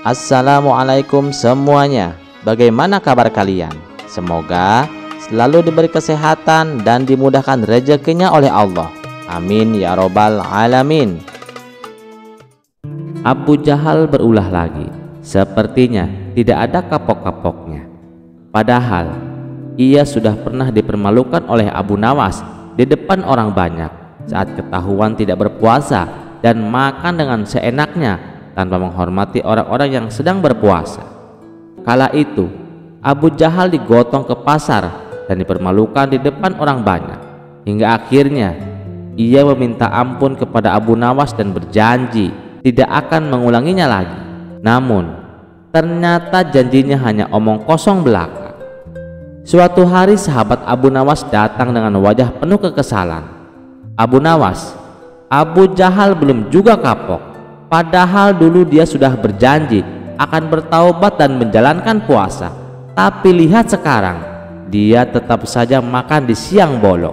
Assalamualaikum semuanya. Bagaimana kabar kalian? Semoga selalu diberi kesehatan dan dimudahkan rezekinya oleh Allah. Amin ya robbal alamin. Abu Jahal berulah lagi. Sepertinya tidak ada kapok-kapoknya. Padahal ia sudah pernah dipermalukan oleh Abu Nawas di depan orang banyak saat ketahuan tidak berpuasa dan makan dengan seenaknya tanpa menghormati orang-orang yang sedang berpuasa. Kala itu Abu Jahal digotong ke pasar dan dipermalukan di depan orang banyak, hingga akhirnya ia meminta ampun kepada Abu Nawas dan berjanji tidak akan mengulanginya lagi. Namun ternyata janjinya hanya omong kosong belaka. Suatu hari sahabat Abu Nawas datang dengan wajah penuh kekesalan. Abu Nawas, Abu Jahal belum juga kapok. Padahal dulu dia sudah berjanji akan bertaubat dan menjalankan puasa. Tapi lihat sekarang, dia tetap saja makan di siang bolong.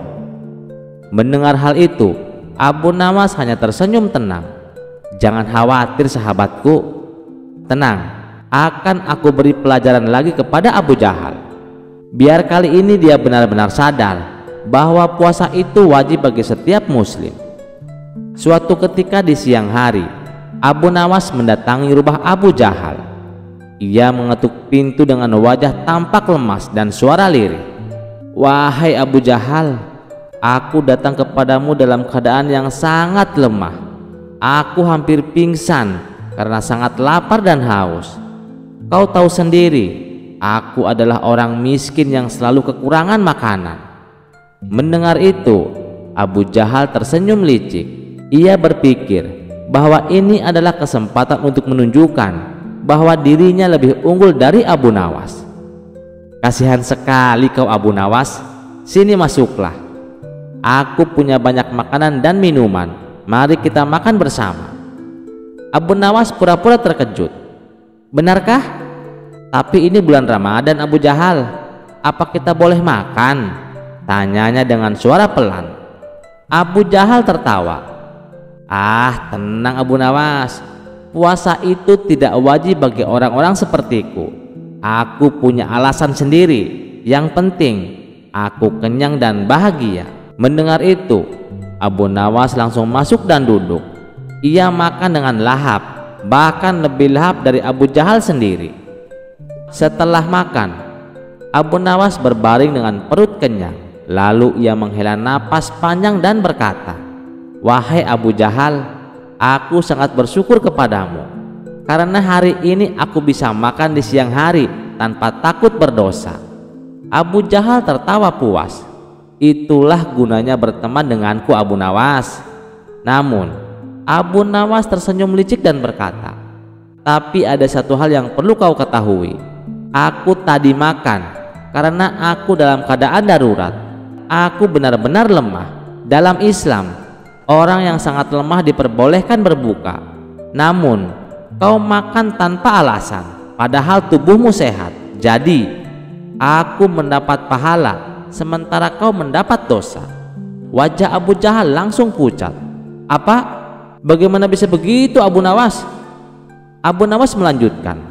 Mendengar hal itu, Abu Nawas hanya tersenyum tenang. Jangan khawatir sahabatku, tenang, akan aku beri pelajaran lagi kepada Abu Jahal. Biar kali ini dia benar-benar sadar bahwa puasa itu wajib bagi setiap muslim. Suatu ketika di siang hari, Abu Nawas mendatangi rumah Abu Jahal. Ia mengetuk pintu dengan wajah tampak lemas dan suara lirih. "Wahai Abu Jahal, aku datang kepadamu dalam keadaan yang sangat lemah. Aku hampir pingsan karena sangat lapar dan haus. Kau tahu sendiri, aku adalah orang miskin yang selalu kekurangan makanan." Mendengar itu, Abu Jahal tersenyum licik. Ia berpikir bahwa ini adalah kesempatan untuk menunjukkan bahwa dirinya lebih unggul dari Abu Nawas. "Kasihan sekali kau Abu Nawas, sini masuklah. Aku punya banyak makanan dan minuman, mari kita makan bersama." Abu Nawas pura-pura terkejut. "Benarkah? Tapi ini bulan Ramadan Abu Jahal, apa kita boleh makan?" tanyanya dengan suara pelan. Abu Jahal tertawa. "Ah, tenang Abu Nawas, puasa itu tidak wajib bagi orang-orang sepertiku. Aku punya alasan sendiri. Yang penting aku kenyang dan bahagia." Mendengar itu, Abu Nawas langsung masuk dan duduk. Ia makan dengan lahap, bahkan lebih lahap dari Abu Jahal sendiri. Setelah makan, Abu Nawas berbaring dengan perut kenyang. Lalu ia menghela napas panjang dan berkata, "Wahai Abu Jahal, aku sangat bersyukur kepadamu karena hari ini aku bisa makan di siang hari tanpa takut berdosa." Abu Jahal tertawa puas. "Itulah gunanya berteman denganku Abu Nawas." Namun Abu Nawas tersenyum licik dan berkata, "Tapi ada satu hal yang perlu kau ketahui. Aku tadi makan karena aku dalam keadaan darurat. Aku benar-benar lemah. Dalam Islam, orang yang sangat lemah diperbolehkan berbuka. Namun kau makan tanpa alasan, padahal tubuhmu sehat. Jadi aku mendapat pahala, sementara kau mendapat dosa." Wajah Abu Jahal langsung pucat. "Apa? Bagaimana bisa begitu Abu Nawas?" Abu Nawas melanjutkan,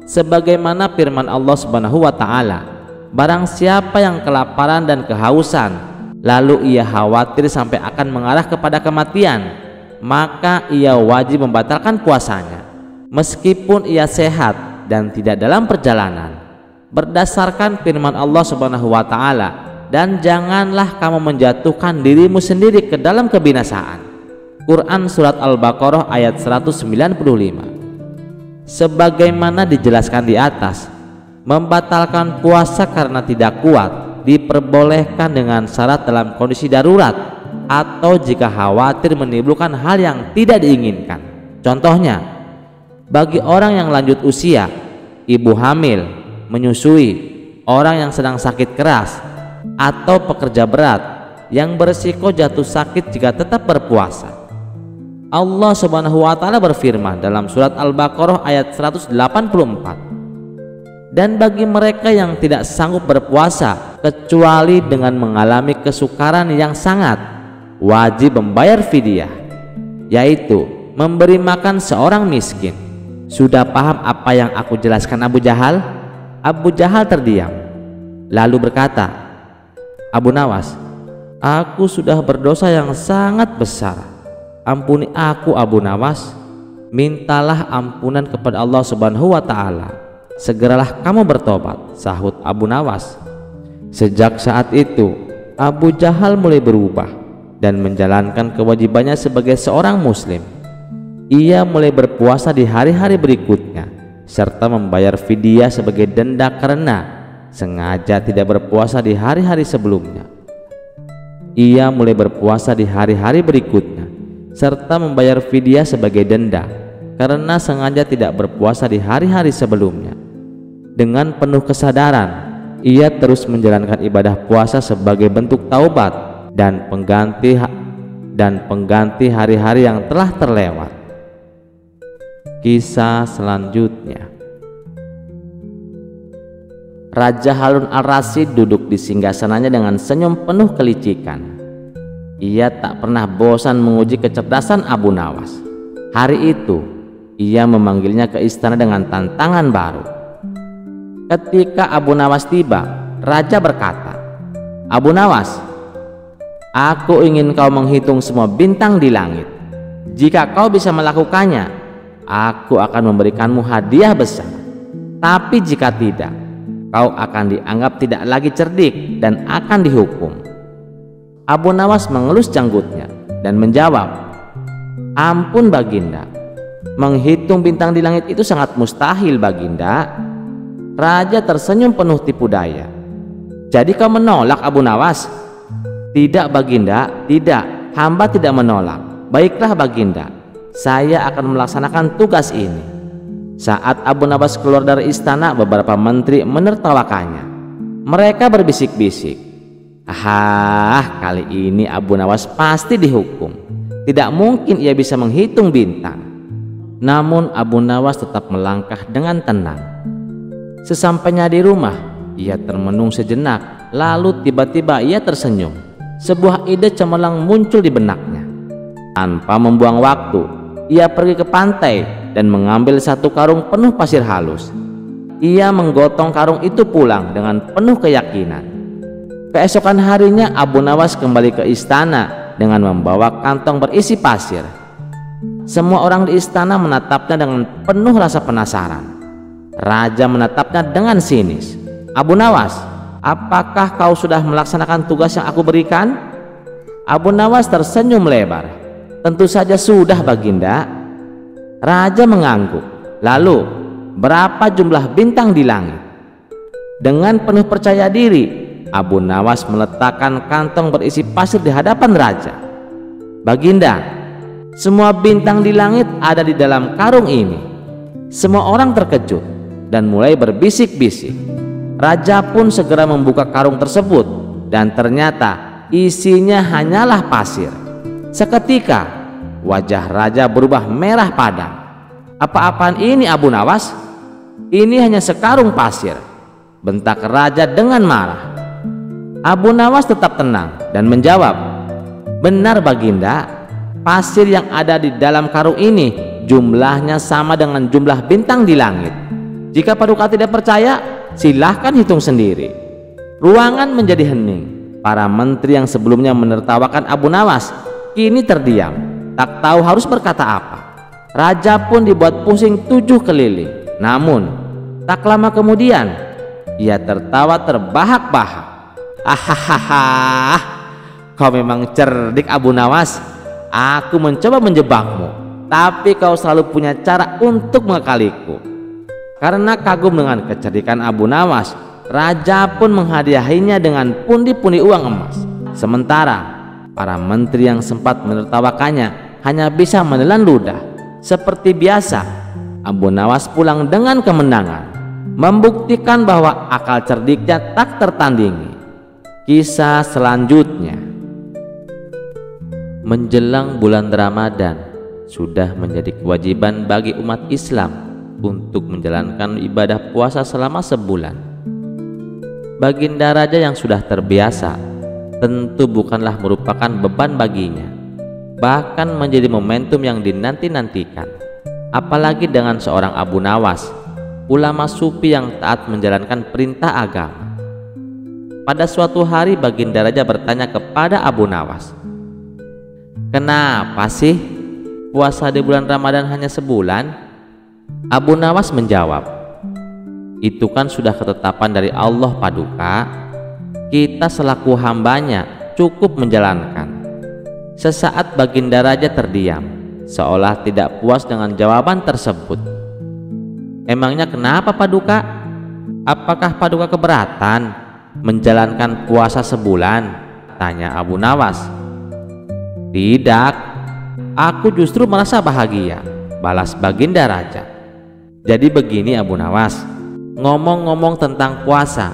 "Sebagaimana firman Allah Subhanahu wa Ta'ala, barang siapa yang kelaparan dan kehausan, lalu ia khawatir sampai akan mengarah kepada kematian, maka ia wajib membatalkan puasanya, meskipun ia sehat dan tidak dalam perjalanan, berdasarkan firman Allah Subhanahu wa Ta'ala, dan janganlah kamu menjatuhkan dirimu sendiri ke dalam kebinasaan." Quran Surat Al-Baqarah ayat 195. Sebagaimana dijelaskan di atas, membatalkan puasa karena tidak kuat diperbolehkan dengan syarat dalam kondisi darurat atau jika khawatir menimbulkan hal yang tidak diinginkan. Contohnya, bagi orang yang lanjut usia, ibu hamil, menyusui, orang yang sedang sakit keras, atau pekerja berat yang berisiko jatuh sakit jika tetap berpuasa. Allah Subhanahu wa Ta'ala berfirman dalam surat Al-Baqarah ayat 184, "Dan bagi mereka yang tidak sanggup berpuasa kecuali dengan mengalami kesukaran yang sangat, wajib membayar fidyah, yaitu memberi makan seorang miskin." Sudah paham apa yang aku jelaskan, Abu Jahal? Abu Jahal terdiam, lalu berkata, Abu Nawas, aku sudah berdosa yang sangat besar. Ampuni aku, Abu Nawas. Mintalah ampunan kepada Allah Subhanahu wa Ta'ala. Segeralah kamu bertobat, sahut Abu Nawas. Sejak saat itu Abu Jahal mulai berubah dan menjalankan kewajibannya sebagai seorang muslim. Ia mulai berpuasa di hari-hari berikutnya serta membayar fidyah sebagai denda karena sengaja tidak berpuasa di hari-hari sebelumnya. Ia mulai berpuasa di hari-hari berikutnya serta membayar fidyah sebagai denda karena sengaja tidak berpuasa di hari-hari sebelumnya. Dengan penuh kesadaran, ia terus menjalankan ibadah puasa sebagai bentuk taubat dan pengganti hari-hari yang telah terlewat. Kisah selanjutnya. Raja Harun al-Rasyid duduk di singgasananya dengan senyum penuh kelicikan. Ia tak pernah bosan menguji kecerdasan Abu Nawas. Hari itu ia memanggilnya ke istana dengan tantangan baru. Ketika Abu Nawas tiba, raja berkata, Abu Nawas, aku ingin kau menghitung semua bintang di langit. Jika kau bisa melakukannya, aku akan memberikanmu hadiah besar. Tapi jika tidak, kau akan dianggap tidak lagi cerdik dan akan dihukum. Abu Nawas mengelus janggutnya dan menjawab, ampun Baginda, menghitung bintang di langit itu sangat mustahil Baginda. Raja tersenyum penuh tipu daya. Jadi kau menolak, Abu Nawas? Tidak Baginda, tidak, hamba tidak menolak. Baiklah Baginda, saya akan melaksanakan tugas ini. Saat Abu Nawas keluar dari istana, beberapa menteri menertawakannya. Mereka berbisik-bisik, kali ini Abu Nawas pasti dihukum. Tidak mungkin ia bisa menghitung bintang. Namun Abu Nawas tetap melangkah dengan tenang. Sesampainya di rumah, ia termenung sejenak, lalu tiba-tiba ia tersenyum. Sebuah ide cemerlang muncul di benaknya. Tanpa membuang waktu, ia pergi ke pantai dan mengambil satu karung penuh pasir halus. Ia menggotong karung itu pulang dengan penuh keyakinan. Keesokan harinya Abu Nawas kembali ke istana dengan membawa kantong berisi pasir. Semua orang di istana menatapnya dengan penuh rasa penasaran. Raja menatapnya dengan sinis. Abu Nawas, apakah kau sudah melaksanakan tugas yang aku berikan? Abu Nawas tersenyum lebar. Tentu saja sudah Baginda. Raja mengangguk. Lalu, berapa jumlah bintang di langit? Dengan penuh percaya diri, Abu Nawas meletakkan kantong berisi pasir di hadapan raja. Baginda, semua bintang di langit ada di dalam karung ini. Semua orang terkejut dan mulai berbisik-bisik. Raja pun segera membuka karung tersebut dan ternyata isinya hanyalah pasir. Seketika wajah raja berubah merah padam. Apa-apaan ini Abu Nawas? Ini hanya sekarung pasir, bentak raja dengan marah. Abu Nawas tetap tenang dan menjawab, benar Baginda, pasir yang ada di dalam karung ini jumlahnya sama dengan jumlah bintang di langit. Jika Paduka tidak percaya, silahkan hitung sendiri. Ruangan menjadi hening. Para menteri yang sebelumnya menertawakan Abu Nawas kini terdiam, tak tahu harus berkata apa. Raja pun dibuat pusing 7 keliling. Namun tak lama kemudian ia tertawa terbahak-bahak. Hahaha, kau memang cerdik Abu Nawas. Aku mencoba menjebakmu, tapi kau selalu punya cara untuk mengakaliku. Karena kagum dengan kecerdikan Abu Nawas, raja pun menghadiahinya dengan pundi-pundi uang emas. Sementara para menteri yang sempat menertawakannya hanya bisa menelan ludah. Seperti biasa, Abu Nawas pulang dengan kemenangan, membuktikan bahwa akal cerdiknya tak tertandingi. Kisah selanjutnya. Menjelang bulan Ramadan, sudah menjadi kewajiban bagi umat Islam untuk menjalankan ibadah puasa selama sebulan. Baginda raja yang sudah terbiasa tentu bukanlah merupakan beban baginya, bahkan menjadi momentum yang dinanti-nantikan. apalagi dengan seorang Abu Nawas, ulama sufi yang taat menjalankan perintah agama. Pada suatu hari Baginda Raja bertanya kepada Abu Nawas, "Kenapa sih puasa di bulan Ramadan hanya sebulan?" Abu Nawas menjawab, "Itu kan sudah ketetapan dari Allah Paduka. Kita selaku hambanya cukup menjalankan." Sesaat Baginda Raja terdiam, seolah tidak puas dengan jawaban tersebut. "Emangnya kenapa Paduka? Apakah Paduka keberatan menjalankan puasa sebulan?" tanya Abu Nawas. "Tidak, aku justru merasa bahagia," balas Baginda Raja. "Jadi begini Abu Nawas, ngomong-ngomong tentang puasa,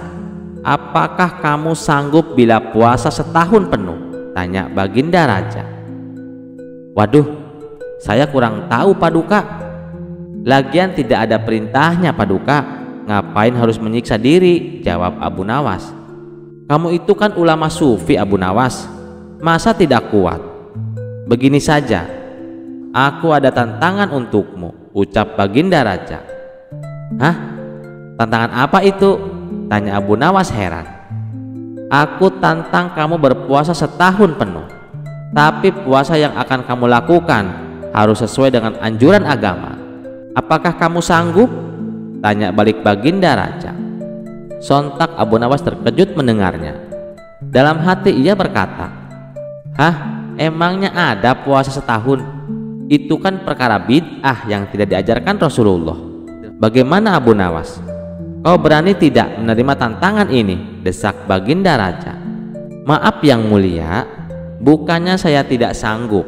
apakah kamu sanggup bila puasa setahun penuh?" tanya Baginda Raja. "Waduh, saya kurang tahu Paduka. Lagian tidak ada perintahnya Paduka, ngapain harus menyiksa diri?" jawab Abu Nawas. "Kamu itu kan ulama sufi Abu Nawas, masa tidak kuat? Begini saja, aku ada tantangan untukmu," ucap Baginda Raja. "Hah? Tantangan apa itu?" tanya Abu Nawas heran. "Aku tantang kamu berpuasa setahun penuh, tapi puasa yang akan kamu lakukan harus sesuai dengan anjuran agama. Apakah kamu sanggup?" tanya balik Baginda Raja. Sontak Abu Nawas terkejut mendengarnya. Dalam hati ia berkata, "Hah? Emangnya ada puasa setahun? Itu kan perkara bid'ah yang tidak diajarkan Rasulullah. Bagaimana Abu Nawas? Kau berani tidak menerima tantangan ini?" desak Baginda Raja. "Maaf yang mulia, bukannya saya tidak sanggup,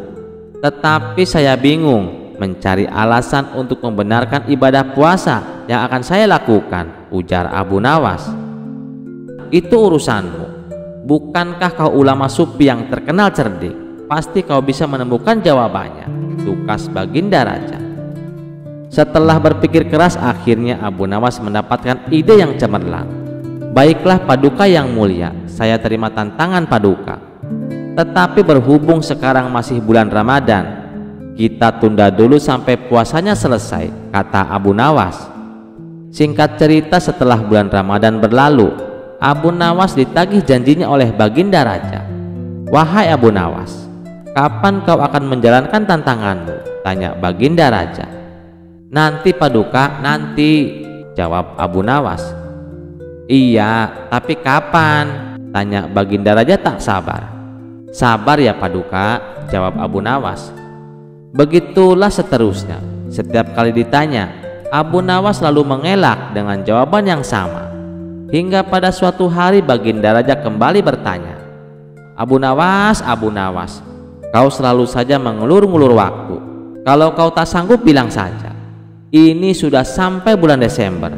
tetapi saya bingung mencari alasan untuk membenarkan ibadah puasa yang akan saya lakukan," ujar Abu Nawas. "Itu urusanmu. Bukankah kau ulama sufi yang terkenal cerdik? Pasti kau bisa menemukan jawabannya," tukas Baginda Raja. Setelah berpikir keras, akhirnya Abu Nawas mendapatkan ide yang cemerlang. "Baiklah Paduka yang mulia, saya terima tantangan Paduka. Tetapi berhubung sekarang masih bulan Ramadan, kita tunda dulu sampai puasanya selesai," kata Abu Nawas. Singkat cerita, setelah bulan Ramadan berlalu, Abu Nawas ditagih janjinya oleh Baginda Raja. "Wahai Abu Nawas, kapan kau akan menjalankan tantanganmu?" tanya Baginda Raja. "Nanti Paduka, nanti," jawab Abu Nawas. "Iya, tapi kapan?" tanya Baginda Raja tak sabar. "Sabar ya Paduka," jawab Abu Nawas. Begitulah seterusnya. Setiap kali ditanya, Abu Nawas selalu mengelak dengan jawaban yang sama. Hingga pada suatu hari Baginda Raja kembali bertanya, Abu Nawas, kau selalu saja mengulur-ngulur waktu. Kalau kau tak sanggup bilang saja. Ini sudah sampai bulan Desember,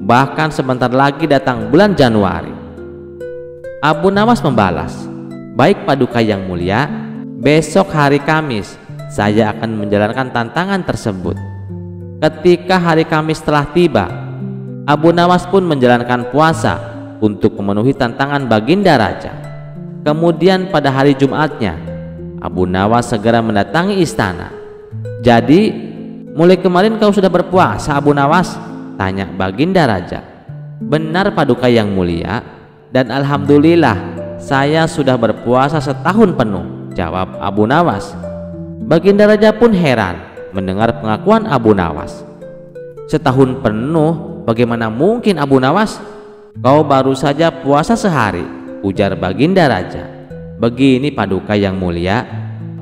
bahkan sebentar lagi datang bulan Januari." Abu Nawas membalas, "Baik Paduka yang mulia, besok hari Kamis saya akan menjalankan tantangan tersebut." Ketika hari Kamis telah tiba, Abu Nawas pun menjalankan puasa untuk memenuhi tantangan Baginda Raja. Kemudian pada hari Jumatnya, Abu Nawas segera mendatangi istana. "Jadi mulai kemarin kau sudah berpuasa Abu Nawas?" tanya Baginda Raja. "Benar Paduka yang mulia, dan alhamdulillah saya sudah berpuasa setahun penuh," jawab Abu Nawas. Baginda Raja pun heran mendengar pengakuan Abu Nawas. "Setahun penuh? Bagaimana mungkin Abu Nawas? Kau baru saja puasa sehari," ujar Baginda Raja. "Begini Paduka yang mulia,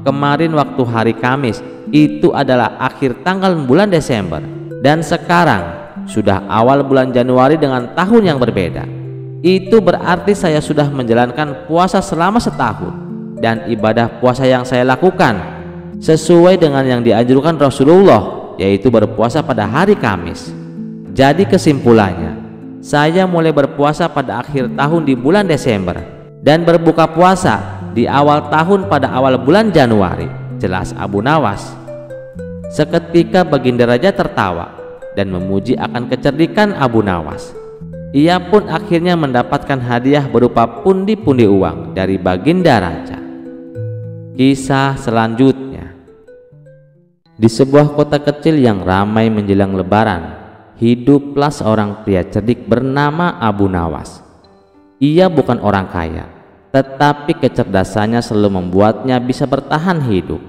kemarin waktu hari Kamis itu adalah akhir tanggal bulan Desember, dan sekarang sudah awal bulan Januari dengan tahun yang berbeda. Itu berarti saya sudah menjalankan puasa selama setahun, dan ibadah puasa yang saya lakukan sesuai dengan yang dianjurkan Rasulullah, yaitu berpuasa pada hari Kamis. Jadi kesimpulannya, saya mulai berpuasa pada akhir tahun di bulan Desember dan berbuka puasa di awal tahun pada awal bulan Januari," jelas Abu Nawas. Seketika Baginda Raja tertawa dan memuji akan kecerdikan Abu Nawas. Ia pun akhirnya mendapatkan hadiah berupa pundi-pundi uang dari Baginda Raja. Kisah selanjutnya. Di sebuah kota kecil yang ramai menjelang Lebaran, hiduplah seorang pria cerdik bernama Abu Nawas. Ia bukan orang kaya, tetapi kecerdasannya selalu membuatnya bisa bertahan hidup.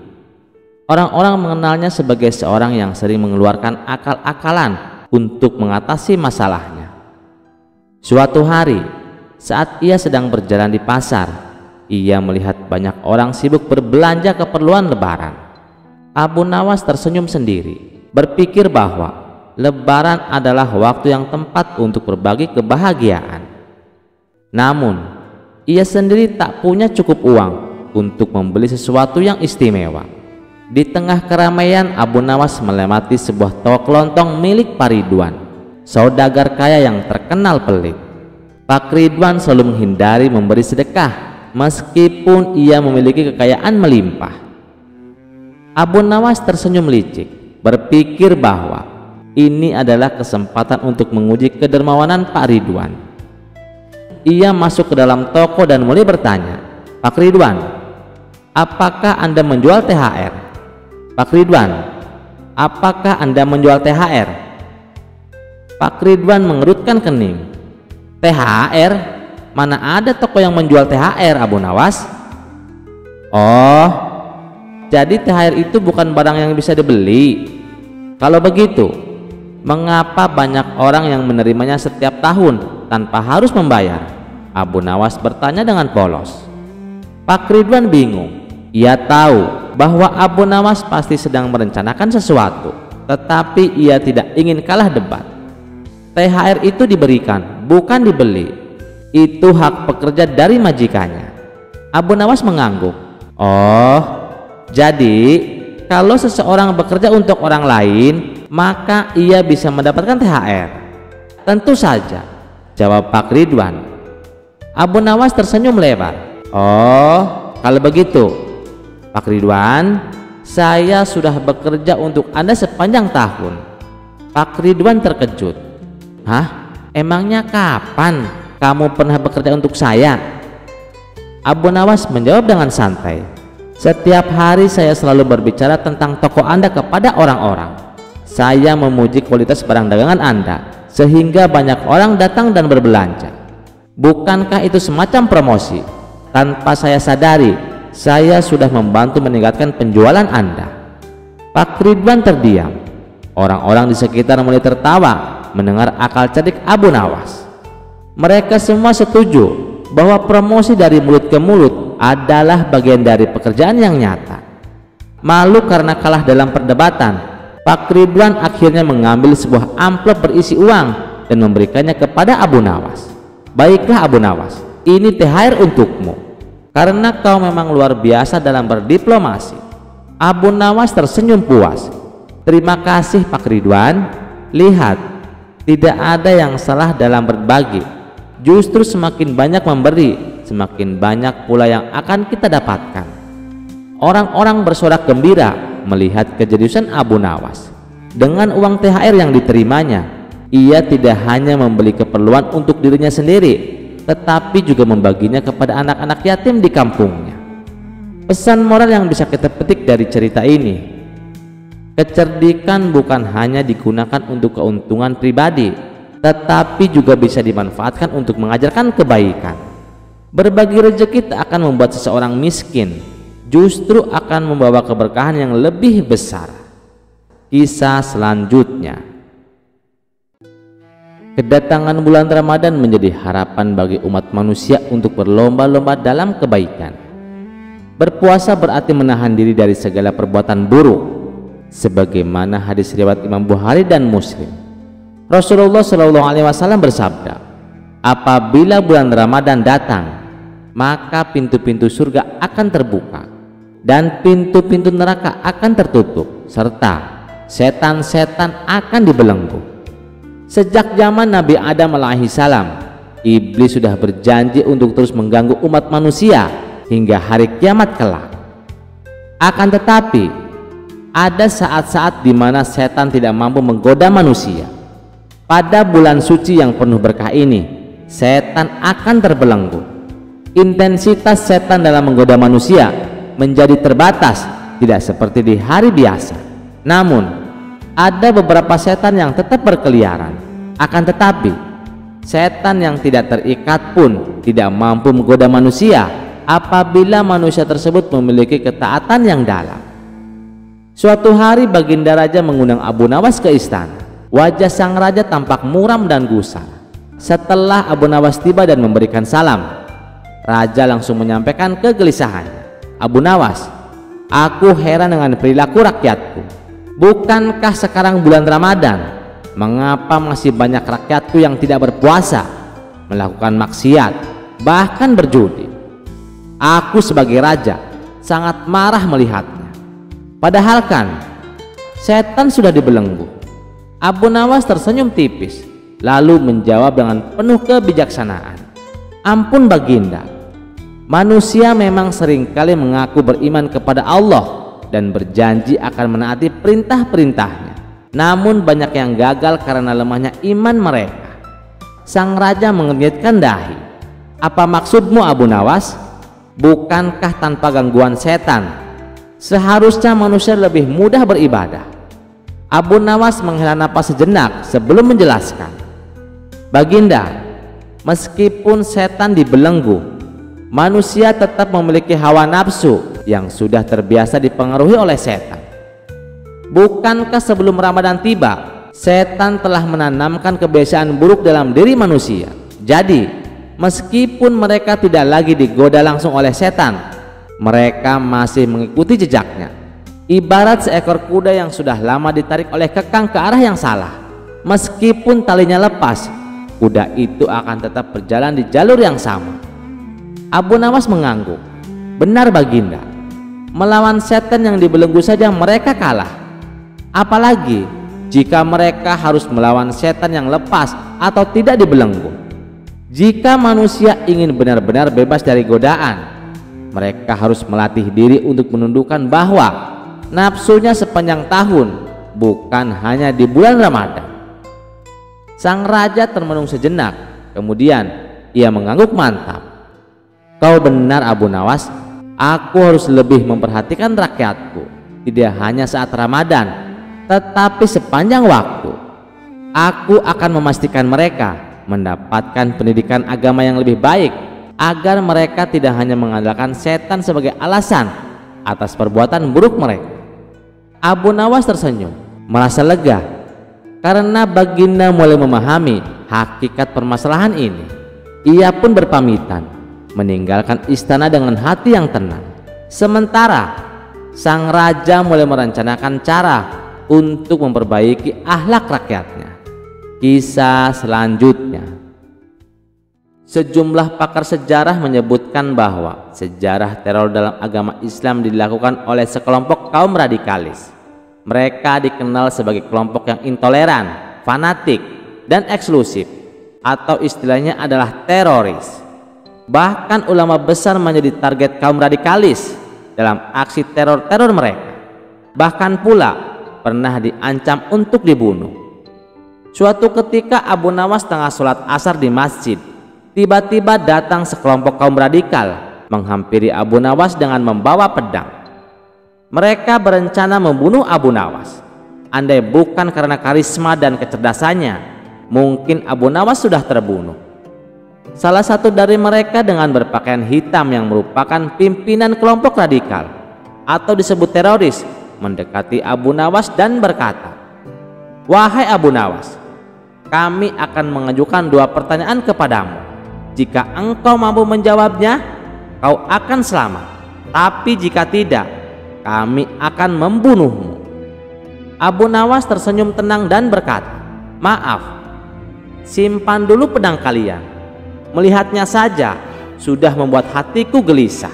Orang-orang mengenalnya sebagai seorang yang sering mengeluarkan akal-akalan untuk mengatasi masalahnya. Suatu hari, saat ia sedang berjalan di pasar, ia melihat banyak orang sibuk berbelanja keperluan Lebaran. Abu Nawas tersenyum sendiri, berpikir bahwa Lebaran adalah waktu yang tepat untuk berbagi kebahagiaan. Namun, ia sendiri tak punya cukup uang untuk membeli sesuatu yang istimewa. Di tengah keramaian, Abu Nawas melewati sebuah toko kelontong milik Pak Ridwan, saudagar kaya yang terkenal pelit. Pak Ridwan selalu menghindari memberi sedekah, meskipun ia memiliki kekayaan melimpah. Abu Nawas tersenyum licik, berpikir bahwa ini adalah kesempatan untuk menguji kedermawanan Pak Ridwan. Ia masuk ke dalam toko dan mulai bertanya, "Pak Ridwan, apakah Anda menjual THR? Pak Ridwan, apakah Anda menjual THR?" Pak Ridwan mengerutkan kening. "THR? Mana ada toko yang menjual THR, Abu Nawas?" "Oh, jadi THR itu bukan barang yang bisa dibeli. Kalau begitu, mengapa banyak orang yang menerimanya setiap tahun tanpa harus membayar?" Abu Nawas bertanya dengan polos. Pak Ridwan bingung. Ia tahu bahwa Abu Nawas pasti sedang merencanakan sesuatu, tetapi ia tidak ingin kalah debat. THR itu diberikan, bukan dibeli. Itu hak pekerja dari majikannya. Abu Nawas mengangguk. "Oh, jadi kalau seseorang bekerja untuk orang lain, maka ia bisa mendapatkan THR?" "Tentu saja," jawab Pak Ridwan. Abu Nawas tersenyum lebar. "Oh, kalau begitu, Pak Ridwan, saya sudah bekerja untuk Anda sepanjang tahun." Pak Ridwan terkejut. "Hah? Emangnya kapan kamu pernah bekerja untuk saya?" Abu Nawas menjawab dengan santai. "Setiap hari saya selalu berbicara tentang toko Anda kepada orang-orang. Saya memuji kualitas barang dagangan Anda sehingga banyak orang datang dan berbelanja. Bukankah itu semacam promosi? Tanpa saya sadari, saya sudah membantu meningkatkan penjualan Anda." Pak Ridwan terdiam. Orang-orang di sekitar mulai tertawa mendengar akal cerdik Abu Nawas. Mereka semua setuju bahwa promosi dari mulut ke mulut adalah bagian dari pekerjaan yang nyata. Malu karena kalah dalam perdebatan, Pak Ridwan akhirnya mengambil sebuah amplop berisi uang dan memberikannya kepada Abu Nawas. "Baiklah Abu Nawas, ini THR untukmu. Karena kau memang luar biasa dalam berdiplomasi." Abu Nawas tersenyum puas. "Terima kasih Pak Ridwan. Lihat, tidak ada yang salah dalam berbagi. Justru semakin banyak memberi, semakin banyak pula yang akan kita dapatkan." Orang-orang bersorak gembira melihat kejeniusan Abu Nawas. Dengan uang THR yang diterimanya, ia tidak hanya membeli keperluan untuk dirinya sendiri, tetapi juga membaginya kepada anak-anak yatim di kampungnya. Pesan moral yang bisa kita petik dari cerita ini: kecerdikan bukan hanya digunakan untuk keuntungan pribadi, tetapi juga bisa dimanfaatkan untuk mengajarkan kebaikan. Berbagi rezeki tak akan membuat seseorang miskin, justru akan membawa keberkahan yang lebih besar. Kisah selanjutnya. Kedatangan bulan Ramadan menjadi harapan bagi umat manusia untuk berlomba-lomba dalam kebaikan. Berpuasa berarti menahan diri dari segala perbuatan buruk, sebagaimana hadis riwayat Imam Bukhari dan Muslim. Rasulullah SAW bersabda, "Apabila bulan Ramadan datang, maka pintu-pintu surga akan terbuka dan pintu-pintu neraka akan tertutup, serta setan-setan akan dibelenggu." Sejak zaman Nabi Adam alaihissalam, iblis sudah berjanji untuk terus mengganggu umat manusia hingga hari kiamat kelak. Akan tetapi, ada saat-saat di mana setan tidak mampu menggoda manusia. Pada bulan suci yang penuh berkah ini, setan akan terbelenggu. Intensitas setan dalam menggoda manusia menjadi terbatas, tidak seperti di hari biasa. Namun, ada beberapa setan yang tetap berkeliaran. Akan tetapi, setan yang tidak terikat pun tidak mampu menggoda manusia apabila manusia tersebut memiliki ketaatan yang dalam. Suatu hari Baginda Raja mengundang Abu Nawas ke istana. Wajah sang raja tampak muram dan gusar. Setelah Abu Nawas tiba dan memberikan salam, raja langsung menyampaikan kegelisahannya. "Abu Nawas, aku heran dengan perilaku rakyatku. Bukankah sekarang bulan Ramadan? Mengapa masih banyak rakyatku yang tidak berpuasa, melakukan maksiat, bahkan berjudi? Aku sebagai raja sangat marah melihatnya. Padahal kan setan sudah dibelenggu." Abu Nawas tersenyum tipis, lalu menjawab dengan penuh kebijaksanaan, "Ampun Baginda, manusia memang seringkali mengaku beriman kepada Allah dan berjanji akan menaati perintah-perintahnya. Namun banyak yang gagal karena lemahnya iman mereka." Sang raja mengernyitkan dahi. "Apa maksudmu Abu Nawas? Bukankah tanpa gangguan setan seharusnya manusia lebih mudah beribadah?" Abu Nawas menghela napas sejenak sebelum menjelaskan, "Baginda, meskipun setan dibelenggu, manusia tetap memiliki hawa nafsu yang sudah terbiasa dipengaruhi oleh setan. Bukankah sebelum Ramadan tiba, setan telah menanamkan kebiasaan buruk dalam diri manusia? Jadi, meskipun mereka tidak lagi digoda langsung oleh setan, mereka masih mengikuti jejaknya. Ibarat seekor kuda yang sudah lama ditarik oleh kekang ke arah yang salah. Meskipun talinya lepas, kuda itu akan tetap berjalan di jalur yang sama." Abu Nawas mengangguk. "Benar Baginda, melawan setan yang dibelenggu saja mereka kalah. Apalagi jika mereka harus melawan setan yang lepas atau tidak dibelenggu. Jika manusia ingin benar-benar bebas dari godaan, mereka harus melatih diri untuk menundukkan bahwa nafsunya sepanjang tahun, bukan hanya di bulan Ramadan." Sang raja termenung sejenak, kemudian ia mengangguk mantap. "Kau benar Abu Nawas, aku harus lebih memperhatikan rakyatku, tidak hanya saat Ramadan, tetapi sepanjang waktu. Aku akan memastikan mereka mendapatkan pendidikan agama yang lebih baik, agar mereka tidak hanya mengandalkan setan sebagai alasan atas perbuatan buruk mereka." Abu Nawas tersenyum, merasa lega karena Baginda mulai memahami hakikat permasalahan ini. Ia pun berpamitan meninggalkan istana dengan hati yang tenang. Sementara sang raja mulai merencanakan cara untuk memperbaiki akhlak rakyatnya. Kisah selanjutnya. Sejumlah pakar sejarah menyebutkan bahwa sejarah teror dalam agama Islam dilakukan oleh sekelompok kaum radikalis. Mereka dikenal sebagai kelompok yang intoleran, fanatik, dan eksklusif, atau istilahnya adalah teroris. Bahkan ulama besar menjadi target kaum radikalis dalam aksi teror-teror mereka. Bahkan pula pernah diancam untuk dibunuh. Suatu ketika Abu Nawas tengah sholat asar di masjid. Tiba-tiba datang sekelompok kaum radikal menghampiri Abu Nawas dengan membawa pedang. Mereka berencana membunuh Abu Nawas. Andai bukan karena karisma dan kecerdasannya, mungkin Abu Nawas sudah terbunuh. Salah satu dari mereka dengan berpakaian hitam yang merupakan pimpinan kelompok radikal atau disebut teroris mendekati Abu Nawas dan berkata, "Wahai Abu Nawas, kami akan mengajukan 2 pertanyaan kepadamu. Jika engkau mampu menjawabnya, kau akan selamat. Tapi jika tidak, kami akan membunuhmu." Abu Nawas tersenyum tenang dan berkata, "Maaf, simpan dulu pedang kalian. Melihatnya saja sudah membuat hatiku gelisah."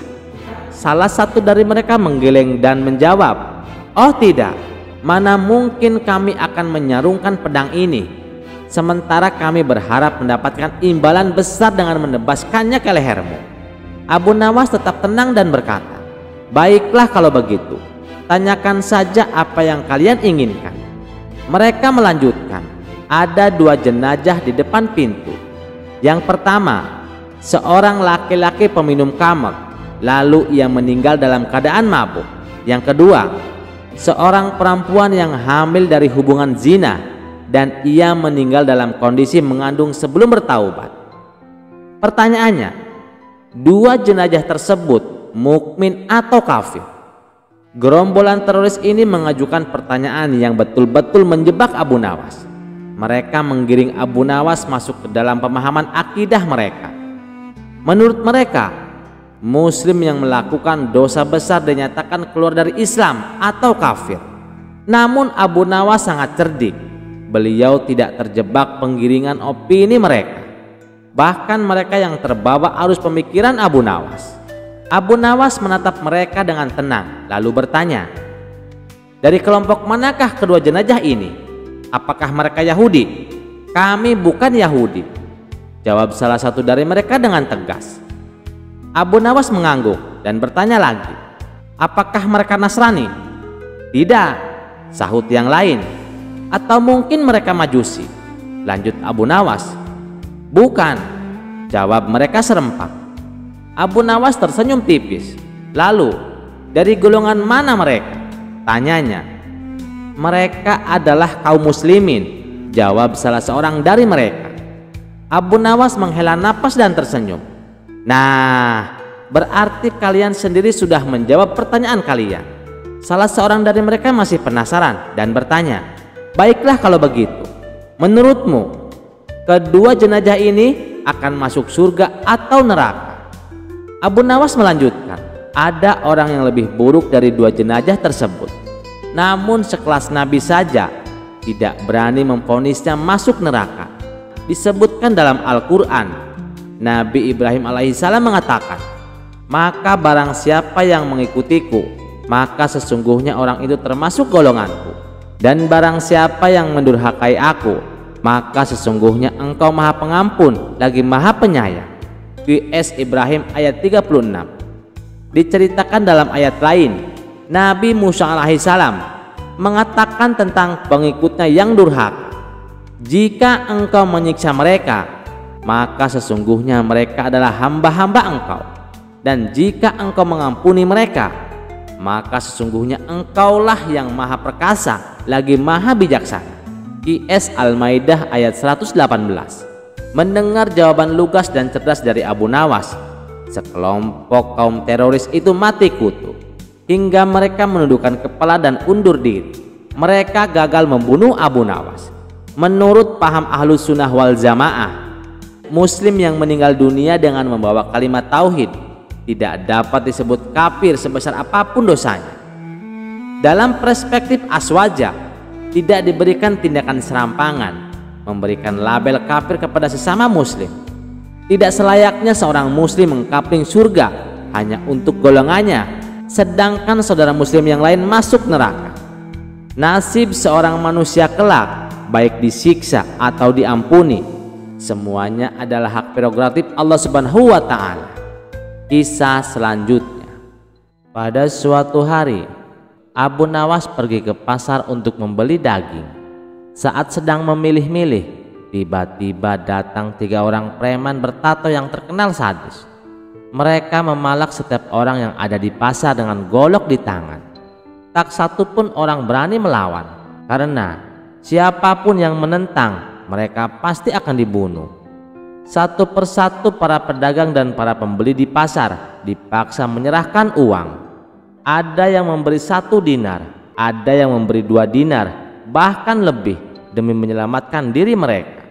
Salah satu dari mereka menggeleng dan menjawab, "Oh tidak, mana mungkin kami akan menyarungkan pedang ini. Sementara kami berharap mendapatkan imbalan besar dengan menebaskannya ke lehermu." Abu Nawas tetap tenang dan berkata, "Baiklah kalau begitu, tanyakan saja apa yang kalian inginkan." Mereka melanjutkan, "Ada 2 jenazah di depan pintu. Yang pertama, seorang laki-laki peminum khamr, lalu ia meninggal dalam keadaan mabuk. Yang kedua, seorang perempuan yang hamil dari hubungan zina dan ia meninggal dalam kondisi mengandung sebelum bertaubat. Pertanyaannya, dua jenazah tersebut mukmin atau kafir? Gerombolan teroris ini mengajukan pertanyaan yang betul-betul menjebak Abu Nawas. Mereka menggiring Abu Nawas masuk ke dalam pemahaman akidah mereka. Menurut mereka, Muslim yang melakukan dosa besar dinyatakan keluar dari Islam atau kafir. Namun Abu Nawas sangat cerdik. Beliau tidak terjebak penggiringan opini mereka. Bahkan mereka yang terbawa arus pemikiran Abu Nawas. Abu Nawas menatap mereka dengan tenang lalu bertanya, "Dari kelompok manakah kedua jenazah ini? Apakah mereka Yahudi?" "Kami bukan Yahudi," jawab salah satu dari mereka dengan tegas. Abu Nawas mengangguk dan bertanya lagi, "Apakah mereka Nasrani?" "Tidak," sahut yang lain. "Atau mungkin mereka Majusi?" lanjut Abu Nawas. "Bukan," jawab mereka serempak. Abu Nawas tersenyum tipis. "Lalu, dari golongan mana mereka?" tanyanya. "Mereka adalah kaum muslimin," jawab salah seorang dari mereka. Abu Nawas menghela napas dan tersenyum. "Nah, berarti kalian sendiri sudah menjawab pertanyaan kalian." Salah seorang dari mereka masih penasaran dan bertanya, "Baiklah kalau begitu, menurutmu kedua jenazah ini akan masuk surga atau neraka?" Abu Nawas melanjutkan, "Ada orang yang lebih buruk dari dua jenazah tersebut. Namun sekelas Nabi saja tidak berani memvonisnya masuk neraka. Disebutkan dalam Al-Quran, Nabi Ibrahim alaihissalam mengatakan, 'Maka barang siapa yang mengikutiku, maka sesungguhnya orang itu termasuk golonganku. Dan barang siapa yang mendurhakai aku, maka sesungguhnya engkau maha pengampun lagi maha penyayang.' QS Ibrahim ayat 36. Diceritakan dalam ayat lain, Nabi Musa alaihissalam mengatakan tentang pengikutnya yang durhaka, 'Jika engkau menyiksa mereka, maka sesungguhnya mereka adalah hamba-hamba engkau. Dan jika engkau mengampuni mereka, maka sesungguhnya engkaulah yang maha perkasa lagi maha bijaksana.' QS Al-Maidah ayat 118. Mendengar jawaban lugas dan cerdas dari Abu Nawas, sekelompok kaum teroris itu mati kutu hingga mereka menundukkan kepala dan undur diri. Mereka gagal membunuh Abu Nawas. Menurut paham Ahlus Sunnah wal Jamaah, Muslim yang meninggal dunia dengan membawa kalimat tauhid tidak dapat disebut kafir sebesar apapun dosanya. Dalam perspektif aswaja, tidak diberikan tindakan serampangan memberikan label kafir kepada sesama muslim. Tidak selayaknya seorang muslim mengkapling surga hanya untuk golongannya, sedangkan saudara muslim yang lain masuk neraka. Nasib seorang manusia kelak, baik disiksa atau diampuni, semuanya adalah hak prerogatif Allah Subhanahu wa ta'ala. Kisah selanjutnya. Pada suatu hari, Abu Nawas pergi ke pasar untuk membeli daging. Saat sedang memilih-milih, tiba-tiba datang 3 orang preman bertato yang terkenal sadis. Mereka memalak setiap orang yang ada di pasar dengan golok di tangan. Tak satu pun orang berani melawan, karena siapapun yang menentang mereka pasti akan dibunuh. Satu persatu para pedagang dan para pembeli di pasar dipaksa menyerahkan uang. Ada yang memberi 1 dinar, ada yang memberi 2 dinar, bahkan lebih demi menyelamatkan diri mereka.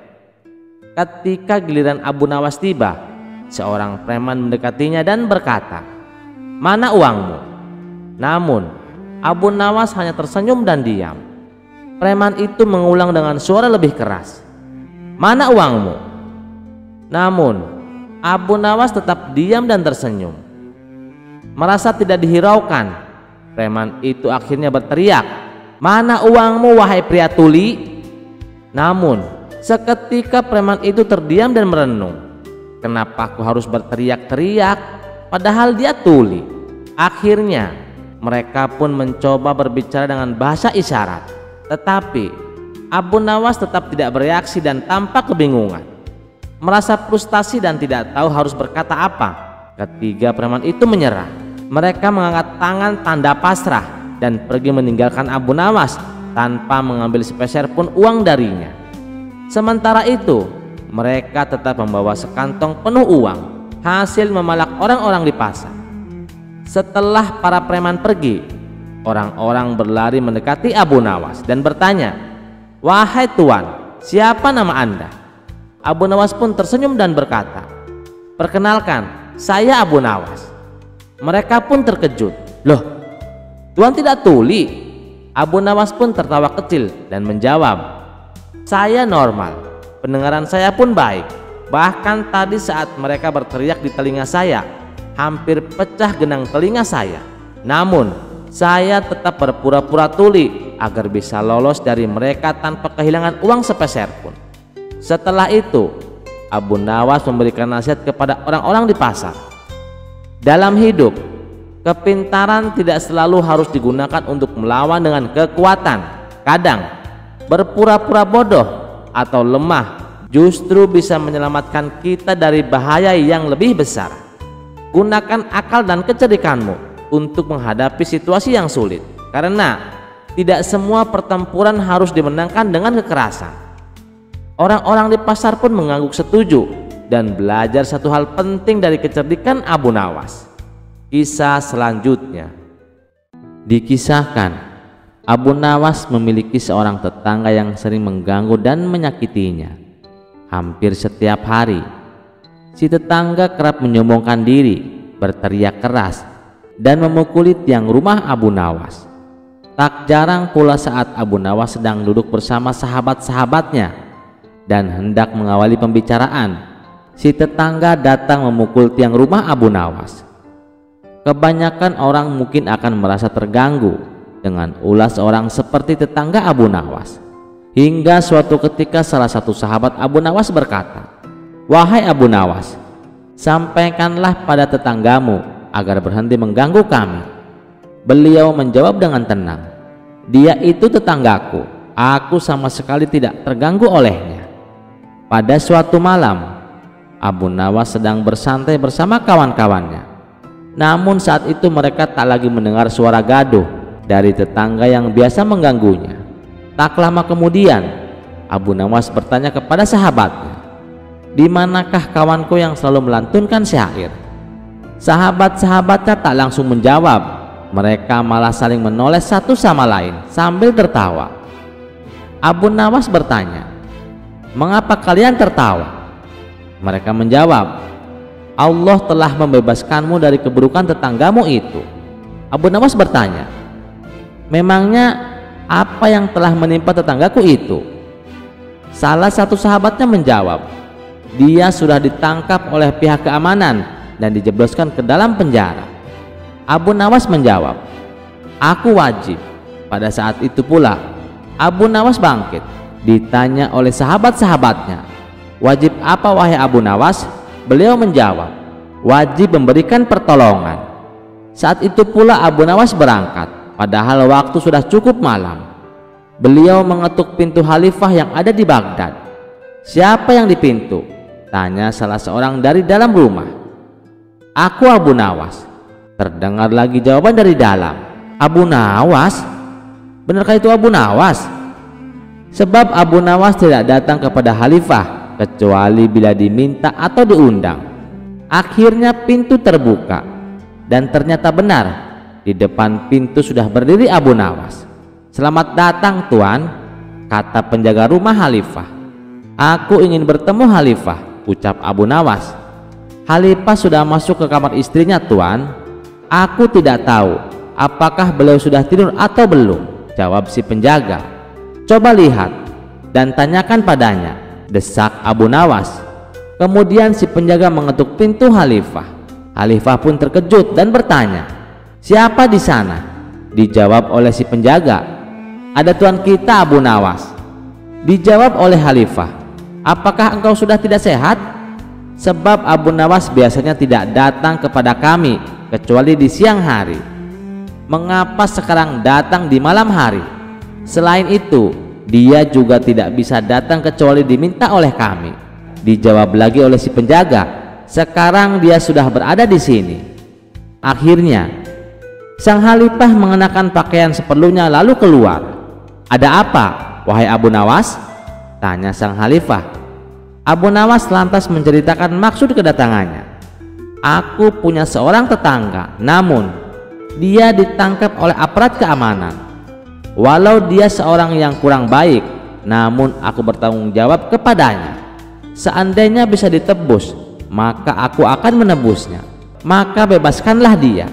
Ketika giliran Abu Nawas tiba, seorang preman mendekatinya dan berkata, "Mana uangmu?" Namun Abu Nawas hanya tersenyum dan diam. Preman itu mengulang dengan suara lebih keras, "Mana uangmu?" Namun Abu Nawas tetap diam dan tersenyum. Merasa tidak dihiraukan, preman itu akhirnya berteriak, "Mana uangmu wahai pria tuli?" Namun seketika preman itu terdiam dan merenung. Kenapa aku harus berteriak-teriak padahal dia tuli? Akhirnya mereka pun mencoba berbicara dengan bahasa isyarat, tetapi Abu Nawas tetap tidak bereaksi dan tampak kebingungan. Merasa frustasi dan tidak tahu harus berkata apa, ketiga preman itu menyerah. Mereka mengangkat tangan tanda pasrah dan pergi meninggalkan Abu Nawas tanpa mengambil sepeser pun uang darinya. Sementara itu, mereka tetap membawa sekantong penuh uang hasil memalak orang-orang di pasar. Setelah para preman pergi, orang-orang berlari mendekati Abu Nawas dan bertanya, "Wahai tuan, siapa nama Anda?" Abu Nawas pun tersenyum dan berkata, "Perkenalkan, saya Abu Nawas." Mereka pun terkejut. "Loh, tuan tidak tuli?" Abu Nawas pun tertawa kecil dan menjawab, "Saya normal, pendengaran saya pun baik. Bahkan tadi saat mereka berteriak di telinga saya, hampir pecah genang telinga saya. Namun saya tetap berpura-pura tuli agar bisa lolos dari mereka tanpa kehilangan uang sepeser pun." Setelah itu, Abu Nawas memberikan nasihat kepada orang-orang di pasar. Dalam hidup, kepintaran tidak selalu harus digunakan untuk melawan dengan kekuatan. Kadang berpura-pura bodoh atau lemah justru bisa menyelamatkan kita dari bahaya yang lebih besar. Gunakan akal dan kecerdikanmu untuk menghadapi situasi yang sulit, karena tidak semua pertempuran harus dimenangkan dengan kekerasan. Orang-orang di pasar pun mengangguk setuju dan belajar satu hal penting dari kecerdikan Abu Nawas. Kisah selanjutnya dikisahkan, Abu Nawas memiliki seorang tetangga yang sering mengganggu dan menyakitinya. Hampir setiap hari, si tetangga kerap menyombongkan diri, berteriak keras, dan memukuli tiang rumah Abu Nawas. Tak jarang pula saat Abu Nawas sedang duduk bersama sahabat-sahabatnya dan hendak mengawali pembicaraan, si tetangga datang memukul tiang rumah Abu Nawas. Kebanyakan orang mungkin akan merasa terganggu dengan ulas orang seperti tetangga Abu Nawas. Hingga suatu ketika salah satu sahabat Abu Nawas berkata, "Wahai Abu Nawas, sampaikanlah pada tetanggamu agar berhenti mengganggu kami." Beliau menjawab dengan tenang, "Dia itu tetanggaku, aku sama sekali tidak terganggu olehnya." Pada suatu malam, Abu Nawas sedang bersantai bersama kawan-kawannya. Namun saat itu mereka tak lagi mendengar suara gaduh dari tetangga yang biasa mengganggunya. Tak lama kemudian, Abu Nawas bertanya kepada sahabatnya, "Di manakah kawanku yang selalu melantunkan syair?" Sahabat-sahabatnya tak langsung menjawab, mereka malah saling menoleh satu sama lain sambil tertawa. Abu Nawas bertanya, "Mengapa kalian tertawa?" Mereka menjawab, "Allah telah membebaskanmu dari keburukan tetanggamu itu." Abu Nawas bertanya, "Memangnya apa yang telah menimpa tetanggaku itu?" Salah satu sahabatnya menjawab, "Dia sudah ditangkap oleh pihak keamanan dan dijebloskan ke dalam penjara." Abu Nawas menjawab, "Aku wajib." Pada saat itu pula Abu Nawas bangkit, ditanya oleh sahabat-sahabatnya, "Wajib apa wahai Abu Nawas?" Beliau menjawab, "Wajib memberikan pertolongan." Saat itu pula Abu Nawas berangkat, padahal waktu sudah cukup malam. Beliau mengetuk pintu khalifah yang ada di Baghdad. "Siapa yang di pintu?" tanya salah seorang dari dalam rumah. "Aku Abu Nawas." Terdengar lagi jawaban dari dalam, "Abu Nawas? Benarkah itu Abu Nawas?" Sebab Abu Nawas tidak datang kepada khalifah kecuali bila diminta atau diundang. Akhirnya pintu terbuka dan ternyata benar, di depan pintu sudah berdiri Abu Nawas. "Selamat datang tuan," kata penjaga rumah khalifah. "Aku ingin bertemu khalifah," ucap Abu Nawas. "Khalifah sudah masuk ke kamar istrinya tuan." "Aku tidak tahu apakah beliau sudah tidur atau belum," jawab si penjaga. "Coba lihat dan tanyakan padanya," desak Abu Nawas. Kemudian si penjaga mengetuk pintu khalifah. Khalifah pun terkejut dan bertanya, "Siapa di sana?" Dijawab oleh si penjaga, "Ada tuan kita Abu Nawas." Dijawab oleh khalifah, "Apakah engkau sudah tidak sehat? Sebab Abu Nawas biasanya tidak datang kepada kami kecuali di siang hari. Mengapa sekarang datang di malam hari? Selain itu, dia juga tidak bisa datang kecuali diminta oleh kami." Dijawab lagi oleh si penjaga, "Sekarang dia sudah berada di sini." Akhirnya Sang khalifah mengenakan pakaian seperlunya lalu keluar. "Ada apa, wahai Abu Nawas?" tanya sang khalifah. Abu Nawas lantas menceritakan maksud kedatangannya. "Aku punya seorang tetangga, namun dia ditangkap oleh aparat keamanan. Walau dia seorang yang kurang baik, namun aku bertanggung jawab kepadanya. Seandainya bisa ditebus, maka aku akan menebusnya. Maka bebaskanlah dia."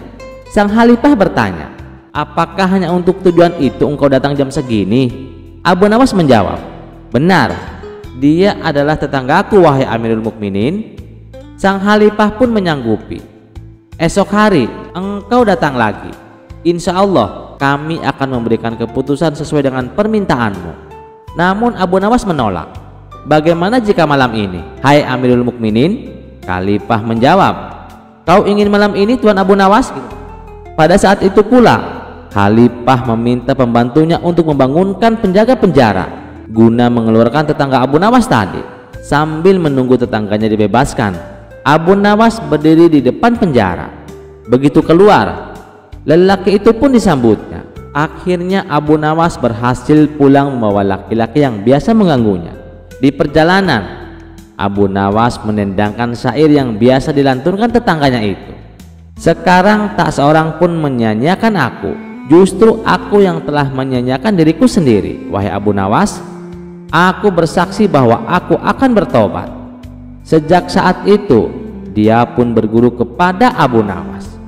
Sang khalifah bertanya, "Apakah hanya untuk tujuan itu engkau datang jam segini?" Abu Nawas menjawab, "Benar, dia adalah tetanggaku wahai Amirul Mukminin." Sang khalifah pun menyanggupi, "Esok hari engkau datang lagi. Insya Allah kami akan memberikan keputusan sesuai dengan permintaanmu." Namun Abu Nawas menolak. "Bagaimana jika malam ini, hai Amirul Mukminin?" Khalifah menjawab, "Kau ingin malam ini Tuan Abu Nawas?" Pada saat itu pula khalifah meminta pembantunya untuk membangunkan penjaga penjara guna mengeluarkan tetangga Abu Nawas tadi. Sambil menunggu tetangganya dibebaskan, Abu Nawas berdiri di depan penjara. Begitu keluar, lelaki itu pun disambutnya. Akhirnya Abu Nawas berhasil pulang membawa laki-laki yang biasa mengganggunya. Di perjalanan, Abu Nawas menendangkan syair yang biasa dilantunkan tetangganya itu. "Sekarang tak seorang pun menyanyiakan aku, justru aku yang telah menyanyiakan diriku sendiri. Wahai Abu Nawas, aku bersaksi bahwa aku akan bertobat." Sejak saat itu dia pun berguru kepada Abu Nawas.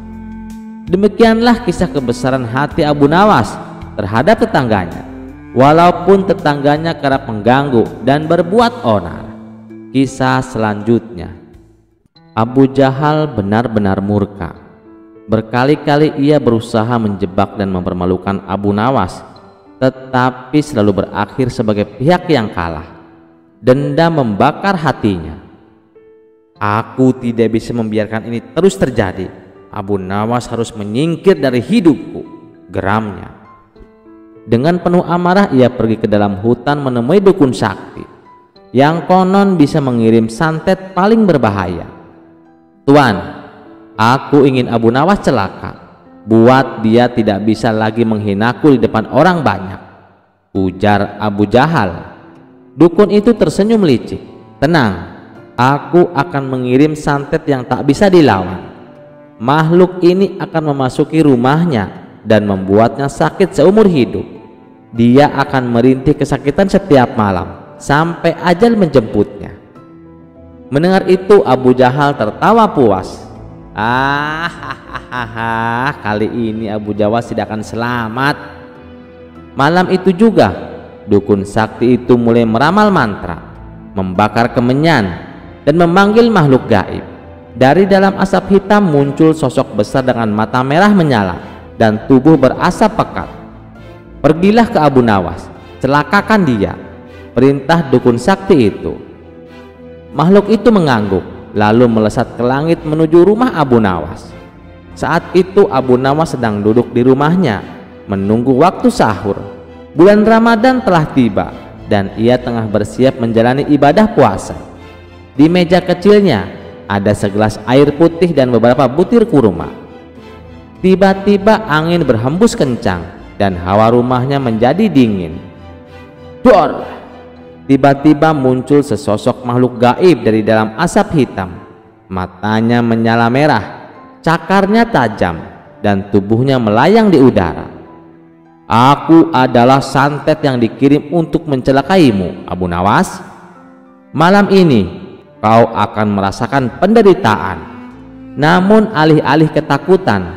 Demikianlah kisah kebesaran hati Abu Nawas terhadap tetangganya, walaupun tetangganya kerap mengganggu dan berbuat onar. Kisah selanjutnya, Abu Jahal benar-benar murka. Berkali-kali ia berusaha menjebak dan mempermalukan Abu Nawas, tetapi selalu berakhir sebagai pihak yang kalah. Dendam membakar hatinya. "Aku tidak bisa membiarkan ini terus terjadi. Abu Nawas harus menyingkir dari hidupku," geramnya. Dengan penuh amarah ia pergi ke dalam hutan menemui dukun sakti yang konon bisa mengirim santet paling berbahaya. "Tuan, aku ingin Abu Nawas celaka. Buat dia tidak bisa lagi menghinaku di depan orang banyak," ujar Abu Jahal. Dukun itu tersenyum licik. "Tenang, aku akan mengirim santet yang tak bisa dilawan. Makhluk ini akan memasuki rumahnya dan membuatnya sakit seumur hidup. Dia akan merintih kesakitan setiap malam sampai ajal menjemputnya." Mendengar itu Abu Jahal tertawa puas. Kali ini Abu Jawas tidak akan selamat. Malam itu juga dukun sakti itu mulai meramal mantra, membakar kemenyan, dan memanggil makhluk gaib. Dari dalam asap hitam muncul sosok besar dengan mata merah menyala dan tubuh berasap pekat. "Pergilah ke Abu Nawas, celakakan dia," perintah dukun sakti itu. Makhluk itu mengangguk lalu melesat ke langit menuju rumah Abu Nawas. Saat itu Abu Nawas sedang duduk di rumahnya menunggu waktu sahur. Bulan Ramadan telah tiba dan ia tengah bersiap menjalani ibadah puasa. Di meja kecilnya ada segelas air putih dan beberapa butir kurma. Tiba-tiba angin berhembus kencang dan hawa rumahnya menjadi dingin. Dor! Tiba-tiba muncul sesosok makhluk gaib dari dalam asap hitam. Matanya menyala merah, cakarnya tajam, dan tubuhnya melayang di udara. "Aku adalah santet yang dikirim untuk mencelakaimu, Abu Nawas. Malam ini kau akan merasakan penderitaan." Namun alih-alih ketakutan,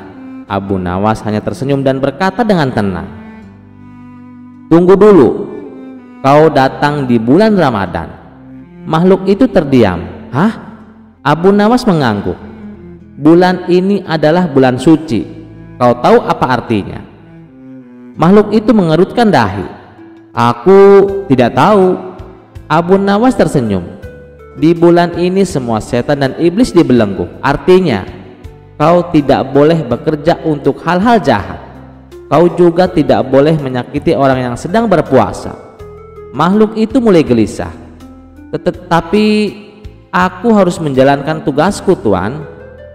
Abu Nawas hanya tersenyum dan berkata dengan tenang, "Tunggu dulu, kau datang di bulan Ramadan." Makhluk itu terdiam. "Hah?" Abu Nawas mengangguk. "Bulan ini adalah bulan suci. Kau tahu apa artinya?" Makhluk itu mengerutkan dahi. "Aku tidak tahu." Abu Nawas tersenyum. "Di bulan ini semua setan dan iblis dibelenggu. Artinya kau tidak boleh bekerja untuk hal-hal jahat. Kau juga tidak boleh menyakiti orang yang sedang berpuasa." Makhluk itu mulai gelisah. "Tetapi aku harus menjalankan tugasku, Tuan."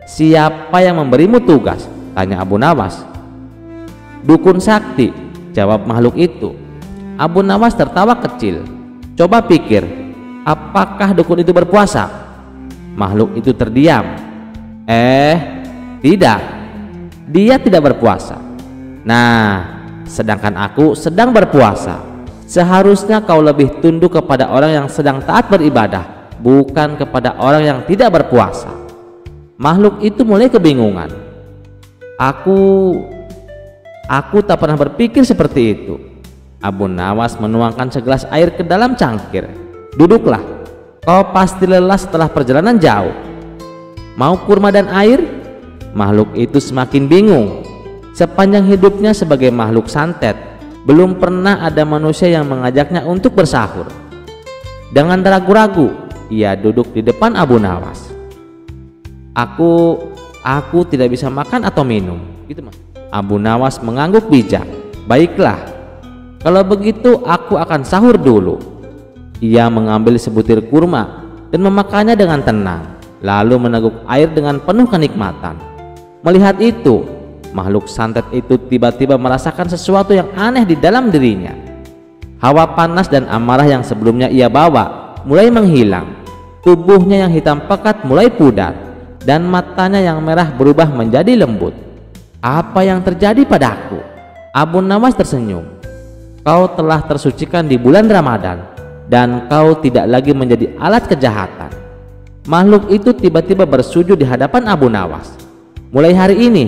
"Siapa yang memberimu tugas?" tanya Abu Nawas. "Dukun sakti," jawab makhluk itu. Abu Nawas tertawa kecil. "Coba pikir, apakah dukun itu berpuasa?" Makhluk itu terdiam. Tidak, dia tidak berpuasa." "Nah, sedangkan aku sedang berpuasa. Seharusnya kau lebih tunduk kepada orang yang sedang taat beribadah, bukan kepada orang yang tidak berpuasa." Makhluk itu mulai kebingungan. Aku tak pernah berpikir seperti itu." Abu Nawas menuangkan segelas air ke dalam cangkir. "Duduklah, kau pasti lelah setelah perjalanan jauh. Mau kurma dan air?" Makhluk itu semakin bingung. Sepanjang hidupnya sebagai makhluk santet, belum pernah ada manusia yang mengajaknya untuk bersahur. Dengan ragu-ragu, ia duduk di depan Abu Nawas. Aku tidak bisa makan atau minum." Gitu, Mas. Abu Nawas mengangguk bijak. "Baiklah, kalau begitu aku akan sahur dulu." Ia mengambil sebutir kurma dan memakannya dengan tenang, lalu meneguk air dengan penuh kenikmatan. Melihat itu, makhluk santet itu tiba-tiba merasakan sesuatu yang aneh di dalam dirinya. Hawa panas dan amarah yang sebelumnya ia bawa mulai menghilang. Tubuhnya yang hitam pekat mulai pudar, dan matanya yang merah berubah menjadi lembut. "Apa yang terjadi padaku?" Abu Nawas tersenyum. "Kau telah tersucikan di bulan Ramadan, dan kau tidak lagi menjadi alat kejahatan." Makhluk itu tiba-tiba bersujud di hadapan Abu Nawas. "Mulai hari ini,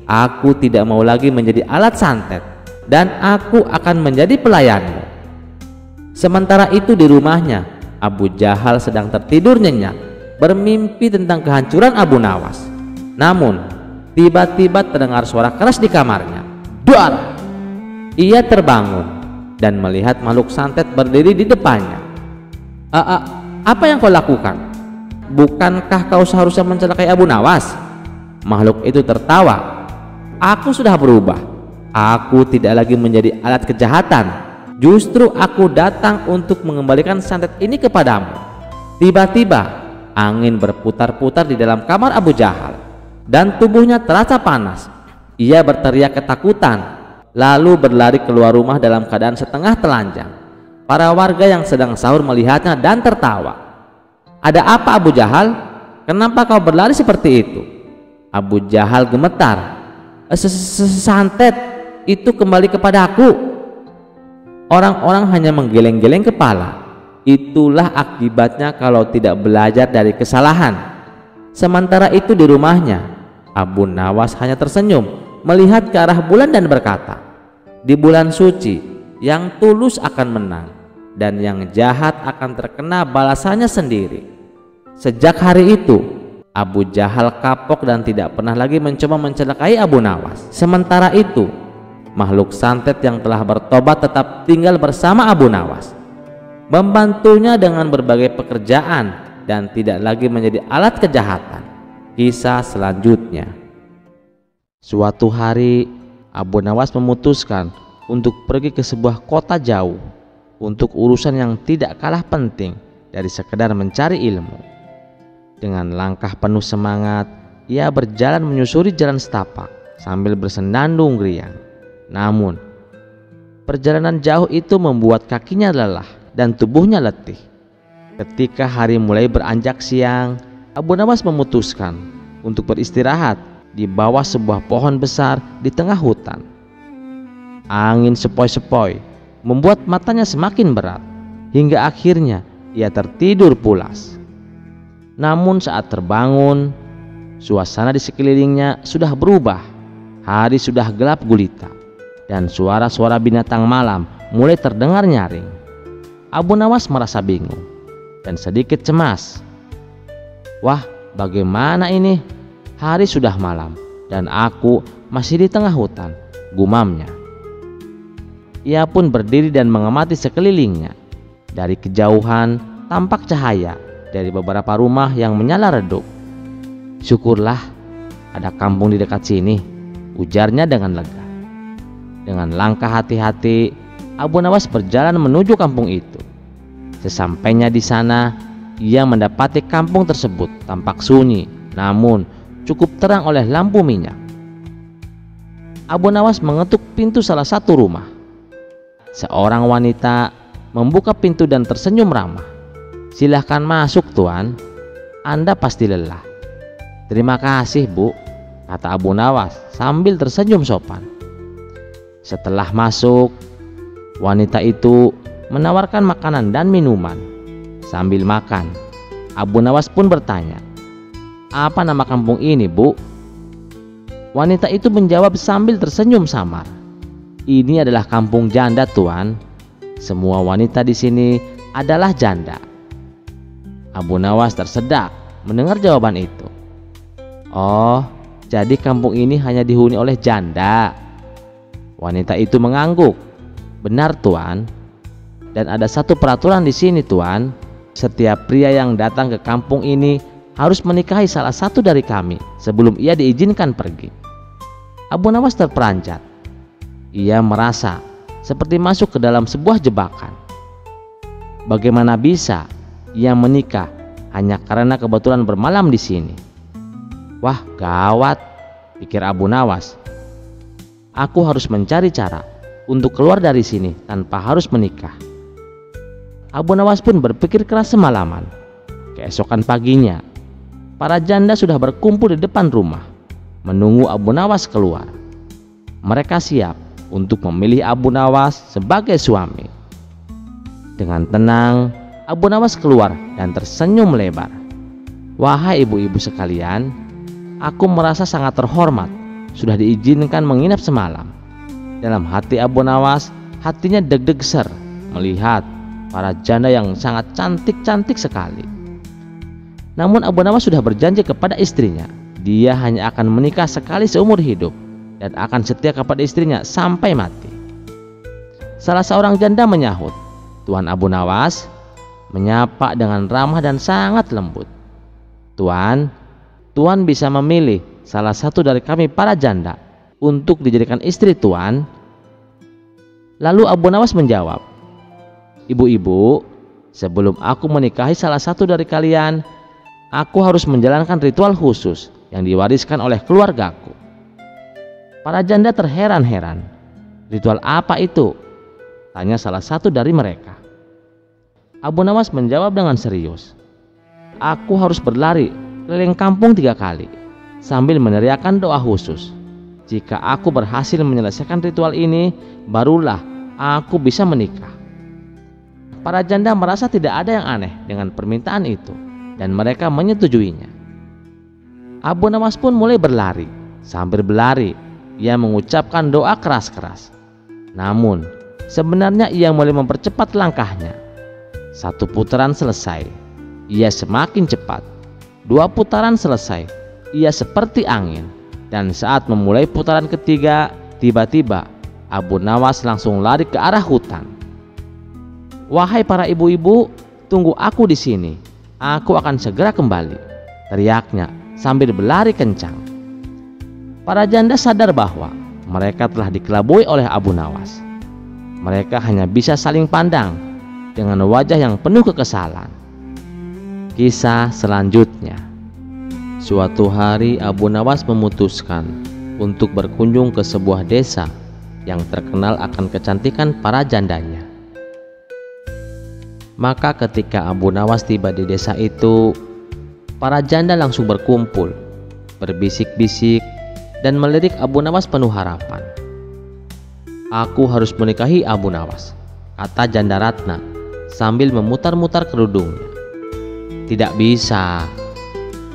aku tidak mau lagi menjadi alat santet, dan aku akan menjadi pelayanmu." Sementara itu di rumahnya, Abu Jahal sedang tertidur nyenyak, bermimpi tentang kehancuran Abu Nawas. Namun tiba-tiba terdengar suara keras di kamarnya. Duar! Ia terbangun dan melihat makhluk santet berdiri di depannya. Apa yang kau lakukan? Bukankah kau seharusnya mencelakai Abu Nawas?" Makhluk itu tertawa. "Aku sudah berubah. Aku tidak lagi menjadi alat kejahatan. Justru aku datang untuk mengembalikan santet ini kepadamu." Tiba-tiba angin berputar-putar di dalam kamar Abu Jahal dan tubuhnya terasa panas. Ia berteriak ketakutan, lalu berlari keluar rumah dalam keadaan setengah telanjang. Para warga yang sedang sahur melihatnya dan tertawa. "Ada apa, Abu Jahal? Kenapa kau berlari seperti itu?" Abu Jahal gemetar. Santet itu kembali kepadaku." Orang-orang hanya menggeleng-geleng kepala. Itulah akibatnya kalau tidak belajar dari kesalahan. Sementara itu di rumahnya, Abu Nawas hanya tersenyum melihat ke arah bulan dan berkata, "Di bulan suci, yang tulus akan menang, dan yang jahat akan terkena balasannya sendiri." Sejak hari itu, Abu Jahal kapok dan tidak pernah lagi mencoba mencelakai Abu Nawas. Sementara itu, makhluk santet yang telah bertobat tetap tinggal bersama Abu Nawas, membantunya dengan berbagai pekerjaan dan tidak lagi menjadi alat kejahatan. Kisah selanjutnya. Suatu hari, Abu Nawas memutuskan untuk pergi ke sebuah kota jauh untuk urusan yang tidak kalah penting dari sekedar mencari ilmu. Dengan langkah penuh semangat, ia berjalan menyusuri jalan setapak sambil bersendandung riang. Namun, perjalanan jauh itu membuat kakinya lelah dan tubuhnya letih. Ketika hari mulai beranjak siang, Abu Nawas memutuskan untuk beristirahat di bawah sebuah pohon besar di tengah hutan. Angin sepoi-sepoi membuat matanya semakin berat, hingga akhirnya ia tertidur pulas. Namun saat terbangun, suasana di sekelilingnya sudah berubah. Hari sudah gelap gulita dan suara-suara binatang malam mulai terdengar nyaring. Abu Nawas merasa bingung dan sedikit cemas. "Wah, bagaimana ini? Hari sudah malam dan aku masih di tengah hutan," gumamnya. Ia pun berdiri dan mengamati sekelilingnya. Dari kejauhan tampak cahaya dari beberapa rumah yang menyala redup. "Syukurlah ada kampung di dekat sini," ujarnya dengan lega. Dengan langkah hati-hati, Abu Nawas berjalan menuju kampung itu. Sesampainya di sana, ia mendapati kampung tersebut tampak sunyi, namun cukup terang oleh lampu minyak. Abu Nawas mengetuk pintu salah satu rumah. Seorang wanita membuka pintu dan tersenyum ramah. "Silahkan masuk, Tuan. Anda pasti lelah." "Terima kasih, Bu," kata Abu Nawas sambil tersenyum sopan. Setelah masuk, wanita itu menawarkan makanan dan minuman. Sambil makan, Abu Nawas pun bertanya, "Apa nama kampung ini, Bu?" Wanita itu menjawab sambil tersenyum samar, "Ini adalah kampung janda, Tuan. Semua wanita di sini adalah janda." Abu Nawas tersedak mendengar jawaban itu. "Oh, jadi kampung ini hanya dihuni oleh janda?" Wanita itu mengangguk. "Benar, Tuan. Dan ada satu peraturan di sini, Tuan. Setiap pria yang datang ke kampung ini harus menikahi salah satu dari kami sebelum ia diizinkan pergi." Abu Nawas terperanjat. Ia merasa seperti masuk ke dalam sebuah jebakan. Bagaimana bisa ia menikah hanya karena kebetulan bermalam di sini? "Wah, gawat," pikir Abu Nawas. "Aku harus mencari cara untuk keluar dari sini tanpa harus menikah." Abu Nawas pun berpikir keras semalaman. Keesokan paginya, para janda sudah berkumpul di depan rumah menunggu Abu Nawas keluar. Mereka siap untuk memilih Abu Nawas sebagai suami. Dengan tenang, Abu Nawas keluar dan tersenyum lebar. "Wahai ibu-ibu sekalian, aku merasa sangat terhormat sudah diizinkan menginap semalam." Dalam hati Abu Nawas, hatinya deg-deg-ser melihat para janda yang sangat cantik-cantik sekali. Namun Abu Nawas sudah berjanji kepada istrinya, dia hanya akan menikah sekali seumur hidup dan akan setia kepada istrinya sampai mati. Salah seorang janda menyahut, "Tuan Abu Nawas," menyapa dengan ramah dan sangat lembut. "Tuan, Tuan bisa memilih salah satu dari kami para janda untuk dijadikan istri Tuan." Lalu Abu Nawas menjawab, "Ibu-ibu, sebelum aku menikahi salah satu dari kalian, aku harus menjalankan ritual khusus yang diwariskan oleh keluargaku." Para janda terheran-heran. "Ritual apa itu?" tanya salah satu dari mereka. Abu Nawas menjawab dengan serius, "Aku harus berlari keliling kampung 3 kali sambil meneriakkan doa khusus. Jika aku berhasil menyelesaikan ritual ini, barulah aku bisa menikah." Para janda merasa tidak ada yang aneh dengan permintaan itu dan mereka menyetujuinya. Abu Nawas pun mulai berlari. Sambil berlari, ia mengucapkan doa keras-keras. Namun, sebenarnya ia mulai mempercepat langkahnya. 1 putaran selesai, ia semakin cepat. 2 putaran selesai, ia seperti angin. Dan saat memulai putaran ketiga, tiba-tiba Abu Nawas langsung lari ke arah hutan. "Wahai para ibu-ibu, tunggu aku di sini. Aku akan segera kembali," teriaknya sambil berlari kencang. Para janda sadar bahwa mereka telah dikelabui oleh Abu Nawas. Mereka hanya bisa saling pandang dengan wajah yang penuh kekesalan. Kisah selanjutnya. Suatu hari Abu Nawas memutuskan untuk berkunjung ke sebuah desa yang terkenal akan kecantikan para jandanya. Maka ketika Abu Nawas tiba di desa itu, para janda langsung berkumpul, berbisik-bisik dan melirik Abu Nawas penuh harapan. "Aku harus menikahi Abu Nawas," kata janda Ratna sambil memutar-mutar kerudungnya. "Tidak bisa,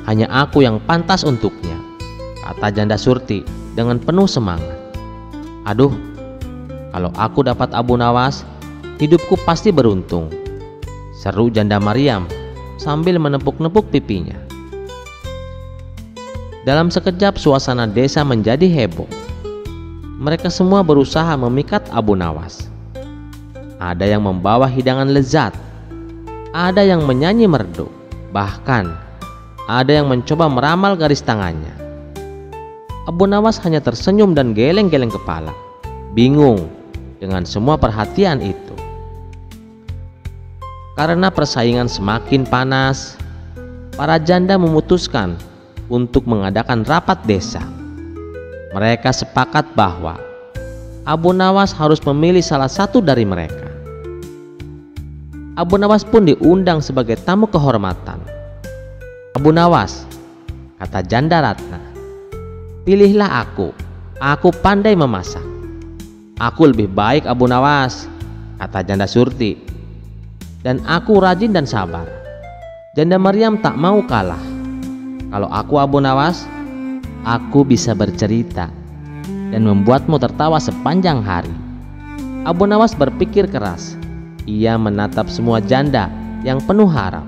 hanya aku yang pantas untuknya," kata janda Surti dengan penuh semangat. "Aduh, kalau aku dapat Abu Nawas, hidupku pasti beruntung," seru janda Maryam sambil menepuk-nepuk pipinya. Dalam sekejap suasana desa menjadi heboh. Mereka semua berusaha memikat Abu Nawas. Ada yang membawa hidangan lezat, ada yang menyanyi merdu, bahkan ada yang mencoba meramal garis tangannya. Abu Nawas hanya tersenyum dan geleng-geleng kepala, bingung dengan semua perhatian itu. Karena persaingan semakin panas, para janda memutuskan untuk mengadakan rapat desa. Mereka sepakat bahwa Abu Nawas harus memilih salah satu dari mereka. Abu Nawas pun diundang sebagai tamu kehormatan. "Abu Nawas," kata Janda Ratna, "pilihlah aku pandai memasak." "Aku lebih baik Abu Nawas," kata Janda Surti, "dan aku rajin dan sabar." Janda Maryam tak mau kalah. "Kalau aku Abu Nawas, aku bisa bercerita dan membuatmu tertawa sepanjang hari." Abu Nawas berpikir keras. Ia menatap semua janda yang penuh harap.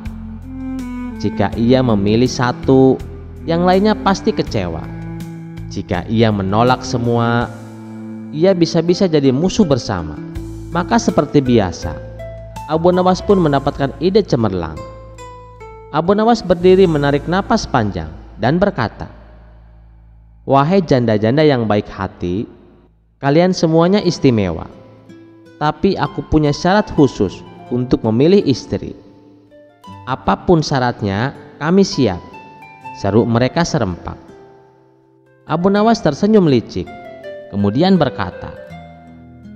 Jika ia memilih satu, yang lainnya pasti kecewa. Jika ia menolak semua, ia bisa-bisa jadi musuh bersama. Maka seperti biasa, Abu Nawas pun mendapatkan ide cemerlang. Abu Nawas berdiri menarik napas panjang dan berkata, "Wahai janda-janda yang baik hati, kalian semuanya istimewa. Tapi aku punya syarat khusus untuk memilih istri. Apapun syaratnya, kami siap," seru mereka serempak. Abu Nawas tersenyum licik, kemudian berkata,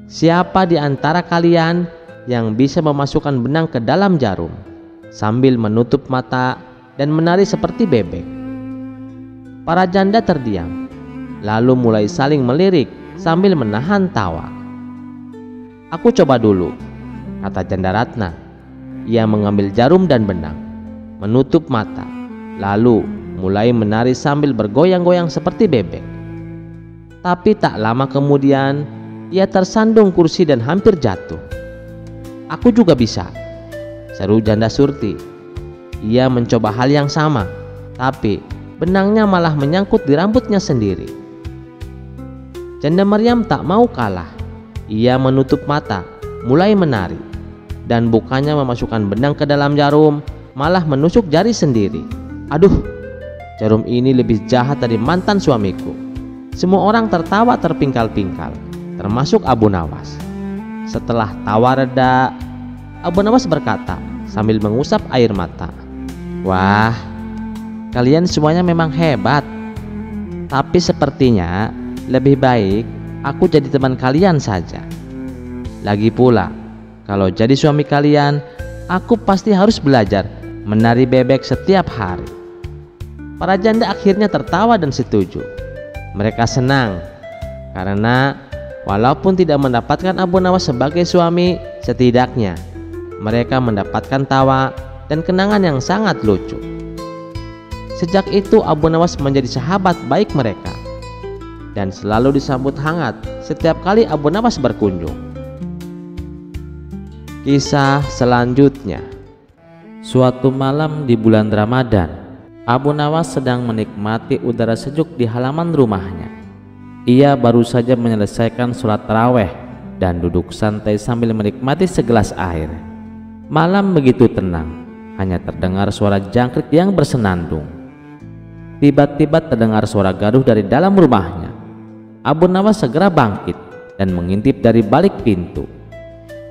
"Siapa di antara kalian yang bisa memasukkan benang ke dalam jarum sambil menutup mata dan menari seperti bebek?" Para janda terdiam, lalu mulai saling melirik sambil menahan tawa. "Aku coba dulu," kata Janda Ratna. Ia mengambil jarum dan benang, menutup mata, lalu mulai menari sambil bergoyang-goyang seperti bebek. Tapi tak lama kemudian ia tersandung kursi dan hampir jatuh. "Aku juga bisa," seru Janda Surti. Ia mencoba hal yang sama, tapi benangnya malah menyangkut di rambutnya sendiri. Janda Maryam tak mau kalah. Ia menutup mata, mulai menari, dan bukannya memasukkan benang ke dalam jarum, malah menusuk jari sendiri. "Aduh, jarum ini lebih jahat dari mantan suamiku." Semua orang tertawa terpingkal-pingkal, termasuk Abu Nawas. Setelah tawa reda, Abu Nawas berkata sambil mengusap air mata, "Wah, kalian semuanya memang hebat. Tapi sepertinya lebih baik aku jadi teman kalian saja. Lagi pula, kalau jadi suami kalian, aku pasti harus belajar menari bebek setiap hari." Para janda akhirnya tertawa dan setuju. Mereka senang karena walaupun tidak mendapatkan Abu Nawas sebagai suami, setidaknya mereka mendapatkan tawa dan kenangan yang sangat lucu. Sejak itu Abu Nawas menjadi sahabat baik mereka dan selalu disambut hangat setiap kali Abu Nawas berkunjung. Kisah selanjutnya. Suatu malam di bulan Ramadan, Abu Nawas sedang menikmati udara sejuk di halaman rumahnya. Ia baru saja menyelesaikan sholat taraweh dan duduk santai sambil menikmati segelas air. Malam begitu tenang, hanya terdengar suara jangkrik yang bersenandung. Tiba-tiba terdengar suara gaduh dari dalam rumahnya. Abu Nawas segera bangkit dan mengintip dari balik pintu.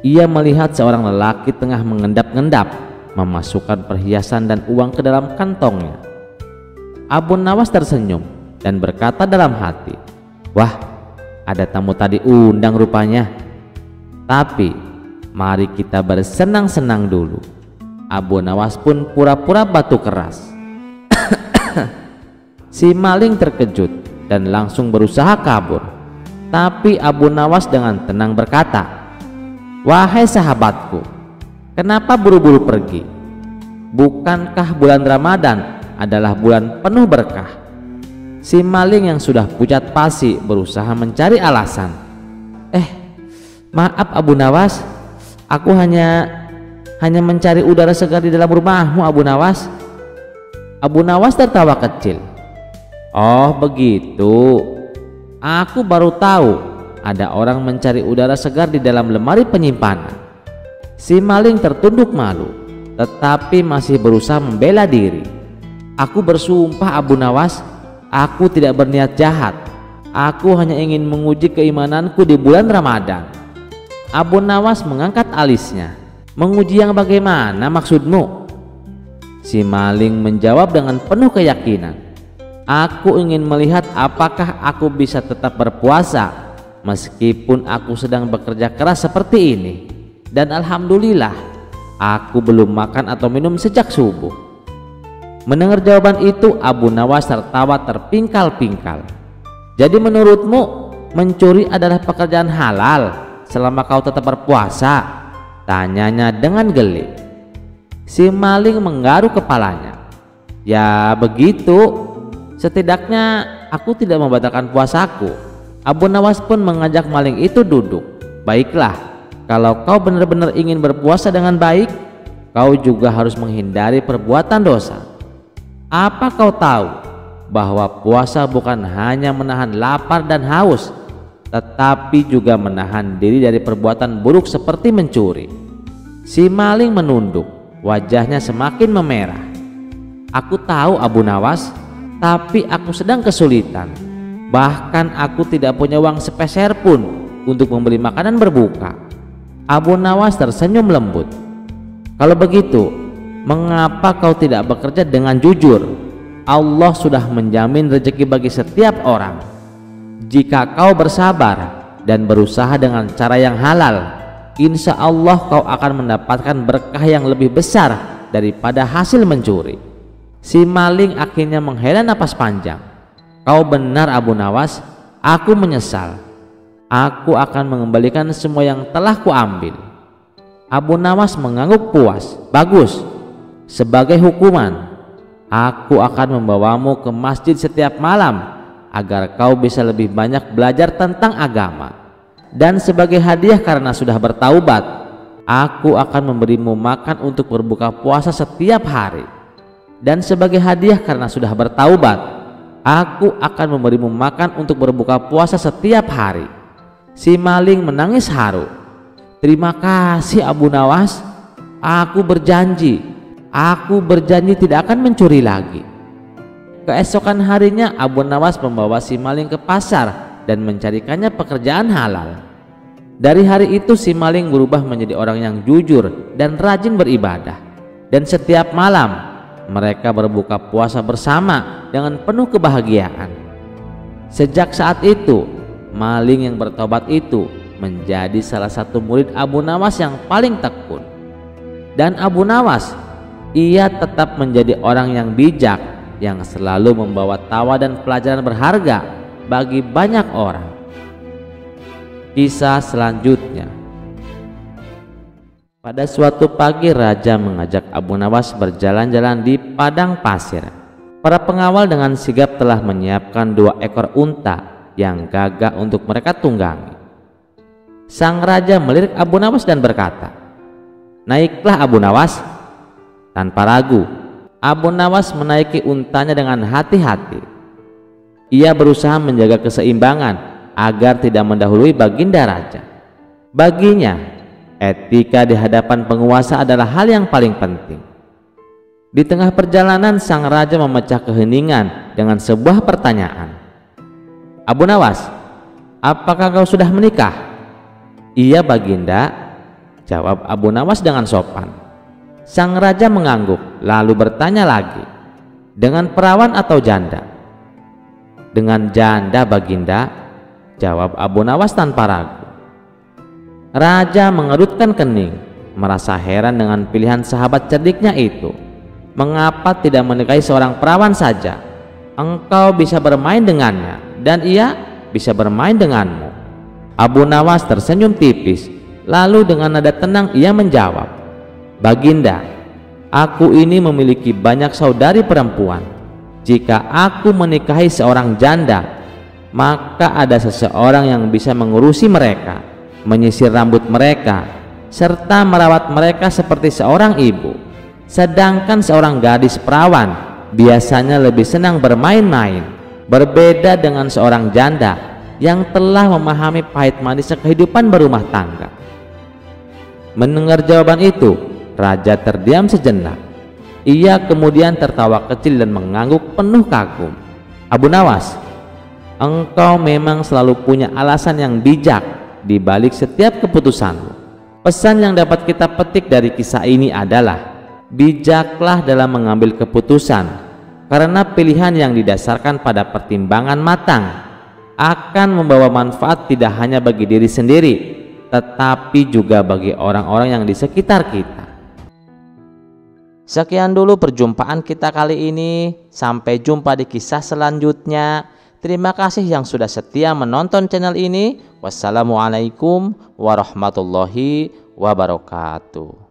Ia melihat seorang lelaki tengah mengendap-endap memasukkan perhiasan dan uang ke dalam kantongnya. Abu Nawas tersenyum dan berkata dalam hati, "Wah, ada tamu tadi undang rupanya. Tapi mari kita bersenang-senang dulu." Abu Nawas pun pura-pura batu keras. Si maling terkejut dan langsung berusaha kabur. Tapi Abu Nawas dengan tenang berkata, "Wahai sahabatku, kenapa buru-buru pergi? Bukankah bulan Ramadan adalah bulan penuh berkah?" Si maling yang sudah pucat pasi berusaha mencari alasan. Maaf Abu Nawas, aku hanya mencari udara segar di dalam rumahmu Abu Nawas." Abu Nawas tertawa kecil. "Oh begitu, aku baru tahu ada orang mencari udara segar di dalam lemari penyimpanan." Si maling tertunduk malu, tetapi masih berusaha membela diri. "Aku bersumpah Abu Nawas, aku tidak berniat jahat. Aku hanya ingin menguji keimananku di bulan Ramadan." Abu Nawas mengangkat alisnya. "Menguji yang bagaimana maksudmu?" Si maling menjawab dengan penuh keyakinan, Aku ingin melihat apakah aku bisa tetap berpuasa meskipun aku sedang bekerja keras seperti ini. Dan alhamdulillah, aku belum makan atau minum sejak subuh." Mendengar jawaban itu, Abu Nawas tertawa terpingkal-pingkal. "Jadi menurutmu mencuri adalah pekerjaan halal selama kau tetap berpuasa?" tanyanya dengan geli. Si maling menggaruk kepalanya. "Ya begitu, setidaknya aku tidak membatalkan puasaku." Abu Nawas pun mengajak maling itu duduk. "Baiklah, kalau kau benar-benar ingin berpuasa dengan baik, kau juga harus menghindari perbuatan dosa. Apa kau tahu bahwa puasa bukan hanya menahan lapar dan haus, tetapi juga menahan diri dari perbuatan buruk seperti mencuri?" Si maling menunduk, wajahnya semakin memerah. "Aku tahu Abu Nawas, tapi aku sedang kesulitan. Bahkan aku tidak punya uang sepeser pun untuk membeli makanan berbuka." Abu Nawas tersenyum lembut. "Kalau begitu, mengapa kau tidak bekerja dengan jujur? Allah sudah menjamin rezeki bagi setiap orang. Jika kau bersabar dan berusaha dengan cara yang halal, insya Allah kau akan mendapatkan berkah yang lebih besar daripada hasil mencuri." Si maling akhirnya menghela napas panjang. "Kau benar Abu Nawas, aku menyesal. Aku akan mengembalikan semua yang telah kuambil." Abu Nawas mengangguk puas. "Bagus, sebagai hukuman aku akan membawamu ke masjid setiap malam agar kau bisa lebih banyak belajar tentang agama. Dan sebagai hadiah karena sudah bertaubat, aku akan memberimu makan untuk berbuka puasa setiap hari. Dan sebagai hadiah karena sudah bertaubat, aku akan memberimu makan untuk berbuka puasa setiap hari." Si maling menangis haru. "Terima kasih Abu Nawas, aku berjanji tidak akan mencuri lagi." Keesokan harinya Abu Nawas membawa si maling ke pasar dan mencarikannya pekerjaan halal. Dari hari itu si maling berubah menjadi orang yang jujur dan rajin beribadah. Dan setiap malam mereka berbuka puasa bersama dengan penuh kebahagiaan. Sejak saat itu, maling yang bertobat itu menjadi salah satu murid Abu Nawas yang paling tekun. Dan Abu Nawas, ia tetap menjadi orang yang bijak, yang selalu membawa tawa dan pelajaran berharga bagi banyak orang. Kisah selanjutnya. Pada suatu pagi, raja mengajak Abu Nawas berjalan-jalan di padang pasir. Para pengawal dengan sigap telah menyiapkan 2 ekor unta yang gagah untuk mereka tunggangi. Sang raja melirik Abu Nawas dan berkata, "Naiklah Abu Nawas." Tanpa ragu, Abu Nawas menaiki untanya dengan hati-hati. Ia berusaha menjaga keseimbangan agar tidak mendahului baginda raja. Baginya, etika di hadapan penguasa adalah hal yang paling penting. Di tengah perjalanan, sang raja memecah keheningan dengan sebuah pertanyaan. "Abu Nawas, apakah kau sudah menikah?" "Iya baginda," jawab Abu Nawas dengan sopan. Sang raja mengangguk lalu bertanya lagi, "Dengan perawan atau janda?" "Dengan janda baginda," jawab Abu Nawas tanpa ragu. Raja mengerutkan kening, merasa heran dengan pilihan sahabat cerdiknya itu. "Mengapa tidak menikahi seorang perawan saja? Engkau bisa bermain dengannya dan ia bisa bermain denganmu." Abu Nawas tersenyum tipis, lalu dengan nada tenang ia menjawab, "Baginda, aku ini memiliki banyak saudari perempuan. Jika aku menikahi seorang janda, maka ada seseorang yang bisa mengurusi mereka, menyisir rambut mereka, serta merawat mereka seperti seorang ibu. Sedangkan seorang gadis perawan biasanya lebih senang bermain-main, berbeda dengan seorang janda yang telah memahami pahit manisnya kehidupan berumah tangga." Mendengar jawaban itu, raja terdiam sejenak. Ia kemudian tertawa kecil dan mengangguk penuh kagum. "Abu Nawas, engkau memang selalu punya alasan yang bijak di balik setiap keputusanmu. Pesan yang dapat kita petik dari kisah ini adalah bijaklah dalam mengambil keputusan, karena pilihan yang didasarkan pada pertimbangan matang akan membawa manfaat tidak hanya bagi diri sendiri, tetapi juga bagi orang-orang yang di sekitar kita. Sekian dulu perjumpaan kita kali ini. Sampai jumpa di kisah selanjutnya. Terima kasih yang sudah setia menonton channel ini. Wassalamualaikum warahmatullahi wabarakatuh.